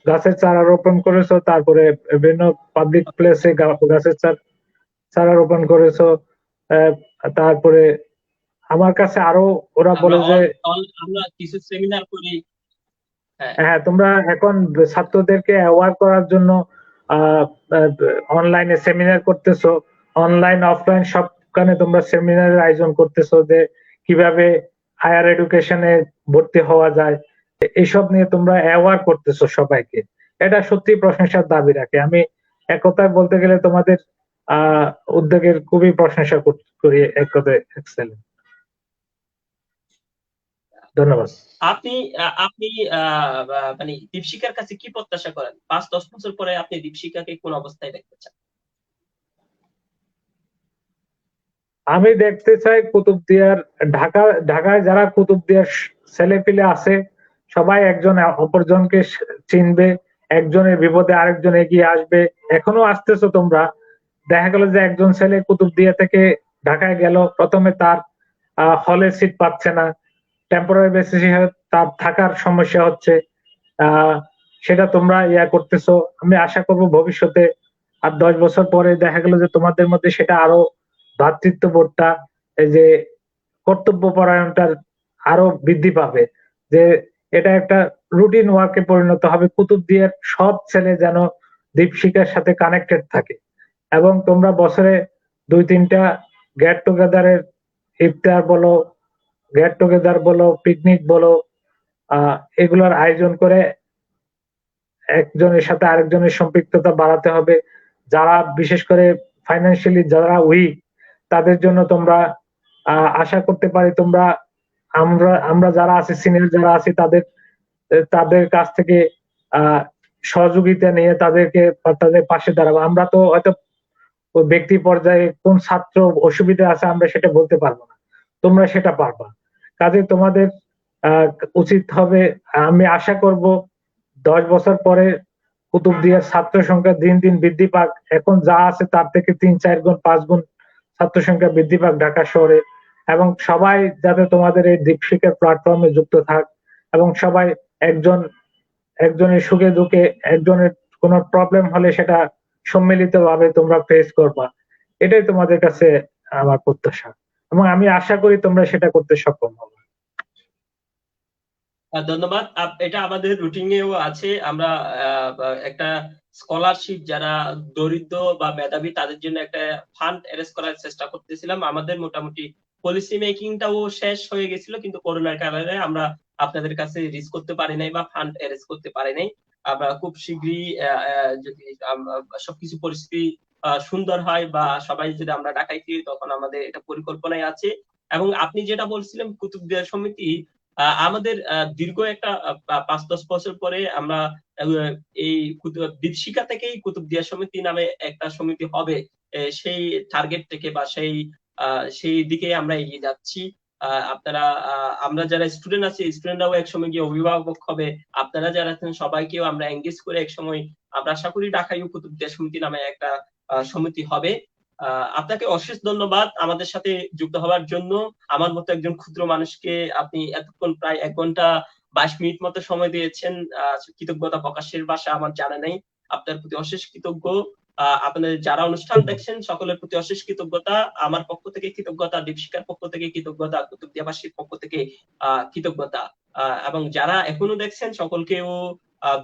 গাছের চারা রোপণ করেছো, তারপরে বিভিন্ন পাবলিক প্লেসে গাছের চারা রোপণ করেছো। তারপরে আমার কাছে আরো ওরা বলে যে আমরা কিছু সেমিনার করি। হ্যাঁ, তোমরা এখন ছাত্রদেরকে অ্যাওয়ার করার জন্য অনলাইনে সেমিনার করতেছো, অনলাইন অফলাইন সবখানে তোমরা সেমিনারের আয়োজন করতেছো, যে কিভাবে হায়ার এডুকেশনে ভর্তি হওয়া যায়, এইসব নিয়ে তোমরা অ্যাওয়ার করতেছো সবাইকে। এটা সত্যি প্রশংসার দাবি রাখে। আমি এক কথায় বলতে গেলে তোমাদের উদ্যোগের খুবই প্রশংসা করি, এক কথায় এক্সেলেন্ট। ধন্যবাদ। আপনি আপনি মানে দীপশিখার কাছে কি প্রত্যাশা করেন? 5-10 বছর পরে আপনি দীপশিখাকে কোন অবস্থায় দেখতে চান? আমি দেখতে চাই কুতুবদিয়ার ঢাকায় যারা কুতুবদিয়ার ছেলে পেলে আছে সবাই একজন অপরজনকে চিনবে, একজনের বিপদে আরেকজন এগিয়ে আসবে, এখনো আসতেছো তোমরা। দেখা গেল যে একজন ছেলে কুতুবদিয়া থেকে ঢাকায় গেল, প্রথমে তার হলে সিট পাচ্ছে না, টেম্পোরারি বেসিসে তার থাকার সমস্যা হচ্ছে, আহ সেটা তোমরা করতেছো। আমি আশা করব ভবিষ্যতে আর 10 বছর পরে দেখা গেল যে তোমাদের মধ্যে সেটা আরো ভ্রাতৃত্ববোধটা, এই যে কর্তব্য পরায়ণটা আরো বৃদ্ধি পাবে, যে এটা একটা রুটিন ওয়ার্কে পরিণত হবে। কুতুবদিয়ার সব ছেলে যেন দীপশিখার সাথে কানেক্টেড থাকে, এবং তোমরা বছরে 2-3টা গেট টুগেদারের, ইফতার বলো, গেট টুগেদার বলো, পিকনিক বলো, এগুলোর আয়োজন করে একজনের সাথে আরেকজনের সম্পৃক্ততা বাড়াতে হবে। যারা বিশেষ করে ফাইন্যান্সিয়ালি যারা উইক, তাদের জন্য তোমরা আশা করতে পারি তোমরা, আমরা আমরা যারা আছি, সিনিয়র যারা আছি, তাদের তাদের কাছ থেকে আহ সহযোগিতা নিয়ে তাদেরকে তাদের পাশে দাঁড়াবো। আমরা তো হয়তো ব্যক্তি পর্যায়ে কোন ছাত্র অসুবিধা আছে আমরা সেটা বলতে পারবো না, তোমরা সেটা পারবা। কাজে তোমাদের আহ উচিত হবে, আমি আশা করব 10 বছর পরে কুতুবদিয়ার ছাত্র সংখ্যা দিন দিন বৃদ্ধি পাক, এখন যা আছে তার থেকে 3-4 গুণ 5 গুণ ছাত্র সংখ্যা বৃদ্ধি পাক ঢাকা শহরে, এবং সবাই যাতে তোমাদের এই দীপশিখার প্ল্যাটফর্মে যুক্ত থাক, এবং সবাই একজন একজনের সুখে দুঃখে, একজনের কোনো প্রবলেম হলে সেটা সম্মিলিত ভাবে তোমরা ফেস করবা। এটাই তোমাদের কাছে আমার প্রত্যাশা, এবং আমি আশা করি তোমরা সেটা করতে সক্ষম হবে। ধন্যবাদ। এটা আমাদের রুটিনেও আছে। আমরা একটা স্কলারশিপ, যারা দরিদ্র বা মেধাবী তাদের জন্য একটা ফান্ড অ্যারেঞ্জ করার চেষ্টা করতেছিলাম। আমাদের মোটামুটি পলিসি মেকিংটাও শেষ হয়ে গেছিল, কিন্তু করোনার কারণে আমরা আপনাদের কাছে রিচ করতে পারি নাই বা ফান্ড অ্যারেঞ্জ করতে পারি নাই। আমরা খুব শীঘ্রই যদি সবকিছু পরিস্থিতি সুন্দর হয় বা সবাই যদি আমরা ঢাকায় ফিরি, তখন আমাদের এটা পরিকল্পনায় আছে। এবং আপনি যেটা বলছিলেন কুতুবদিয়া সমিতি, আমাদের দীর্ঘ একটা 5-10 বছর পরে আমরা এই দীপশিখা থেকেই কুতুবদিয়া সমিতি নামে একটা সমিতি হবে। সেই টার্গেট থেকে বা সেই দিকে আমরা এগিয়ে যাচ্ছি। আপনারা, আমরা যারা স্টুডেন্ট আছি, স্টুডেন্টরাও একসময় গিয়ে অভিভাবক হবে। আপনারা যারা আছেন সবাইকেও আমরা এঙ্গেজ করে একসময় আমরা আশা করি ঢাকায় কুতুবদিয়া সমিতি নামে একটা সমিতি হবে। আপনাকে অশেষ ধন্যবাদ আমাদের সাথে যুক্ত হওয়ার জন্য। আমার মতো একজন ক্ষুদ্র মানুষকে আপনি এতক্ষণ প্রায় 1 ঘন্টা 22 মিনিট মতো সময় দিয়েছেন। কৃতজ্ঞতা প্রকাশের ভাষা আমার জানা নেই। আপনার প্রতি অশেষ কৃতজ্ঞ। আপনাদের যারা অনুষ্ঠান দেখছেন সকলের প্রতি অশেষ কৃতজ্ঞতা। আমার পক্ষ থেকে কৃতজ্ঞতা, দীপশিখার পক্ষ থেকে কৃতজ্ঞতা, কুতুবদিয়াবাসীর পক্ষ থেকে কৃতজ্ঞতা, এবং যারা এখনো দেখছেন সকলকেও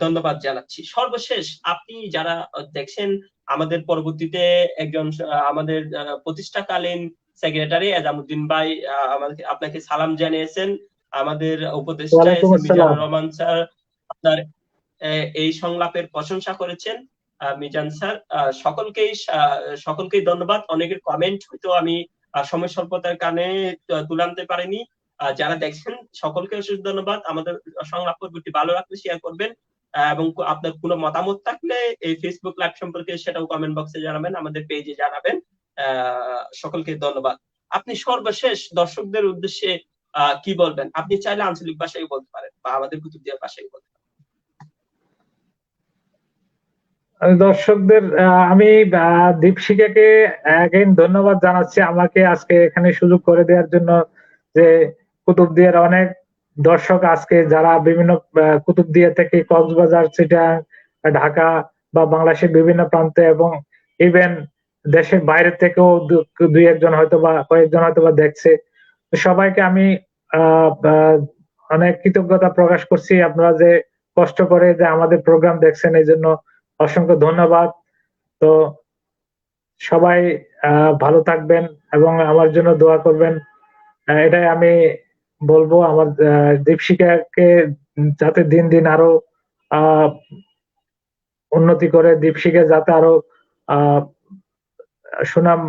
ধন্যবাদ জানাচ্ছি। সর্বশেষ আপনি যারা দেখছেন, আমাদের পরবর্তীতে একজন আমাদের প্রতিষ্ঠাকালীন সেক্রেটারি এজামুদ্দিন ভাই আমাদের আপনাকে সালাম জানিয়েছেন। আমাদের উপদেষ্টা ওয়ালাইকুম আসসালাম। মিজানুর রহমান স্যার আপনার এই সংলাপের প্রশংসা করেছেন। মিজান স্যার, সকলকেই ধন্যবাদ। অনেকের কমেন্ট হয়তো আমি সময় স্বল্পতার কারণে তুলে আনতে পারিনি। যারা দেখছেন সকলকে অশেষ ধন্যবাদ। আমাদের সংলাপ পর্বটি ভালো লাগলে শেয়ার করবেন, এবং আপনার কোনো মতামত থাকলে এই ফেসবুক লাইভ সম্পর্কে সেটাও কমেন্ট বক্সে জানাবেন, আমাদের পেজে জানাবেন। সকলকে ধন্যবাদ। আপনি সর্বশেষ দর্শকদের উদ্দেশ্যে কি বলবেন? আপনি চাইলে আঞ্চলিক ভাষায় বলতে পারেন বা আমাদের কুতুবদিয়ার ভাষায় বলতে পারেন। দর্শকদের আমি দীপশিখাকে অ্যাগেইন ধন্যবাদ জানাচ্ছি আমাকে আজকে এখানে সুযোগ করে দেওয়ার জন্য, যে কুতুবদিয়ার অনেক দর্শক আজকে যারা বিভিন্ন কুতুবদিয়া থেকে কক্সবাজার, চিটাগাং, ঢাকা বা বাংলাদেশের বিভিন্ন প্রান্তে, এবং ইভেন দেশের বাইরে থেকেও দুই একজন হয়তো বা কয়েকজন হয়তো বা দেখছে। সবাইকে আমি অনেক কৃতজ্ঞতা প্রকাশ করছি। আপনারা যে কষ্ট করে যে আমাদের প্রোগ্রাম দেখছেন, এই জন্য অসংখ্য ধন্যবাদ। তো সবাই ভালো থাকবেন এবং আমার জন্য দোয়া করবেন, এটাই আমি বলবো। আমার দীপশিখাকে যাতে দিন দিন আরো আহ উন্নতি করে, দীপশিখা যাতে আরো আহ সুনাম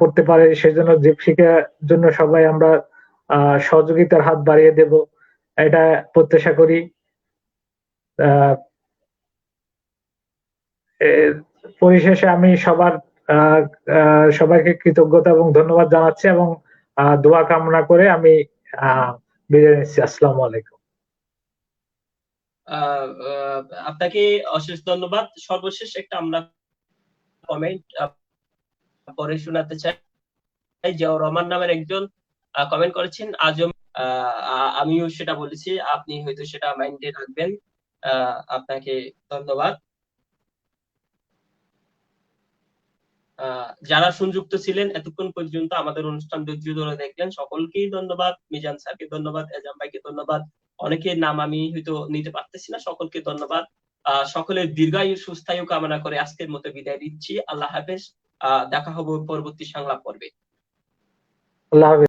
করতে পারে, সেজন্য দীপশিখার জন্য সবাই আমরা সহযোগিতার হাত বাড়িয়ে দেব, এটা প্রত্যাশা করি। আহ পরিশেষে আমি সবাইকে কৃতজ্ঞতা এবং ধন্যবাদ জানাচ্ছি, এবং দোয়া কামনা করে আমি বিদায় নিচ্ছি। আসসালামু আলাইকুম। আপনাকে অশেষ ধন্যবাদ। সর্বশেষ একটা আমরা কমেন্ট পরে শোনাতে চাই। জিয়াউর রহমান নামের একজন কমেন্ট করেছেন আজম, আমিও সেটা বলেছি, আপনি হয়তো সেটা মাইন্ডে রাখবেন। আপনাকে ধন্যবাদ। যারা সংযুক্ত ছিলেন এতক্ষণ পর্যন্ত আমাদের অনুষ্ঠান ধৈর্য ধরে দেখলেন, সকলকেই ধন্যবাদ। মিজান স্যারকে ধন্যবাদ, এজাম ভাইকে ধন্যবাদ। অনেকের নাম আমি হয়তো নিতে পারতেছি না, সকলকে ধন্যবাদ। সকলের দীর্ঘায়ু সুস্থায়ু কামনা করে আজকের মতো বিদায় দিচ্ছি। আল্লাহ হাফেজ। দেখা হবে পরবর্তী সংলাপ পর্বে। আল্লাহ হাফেজ।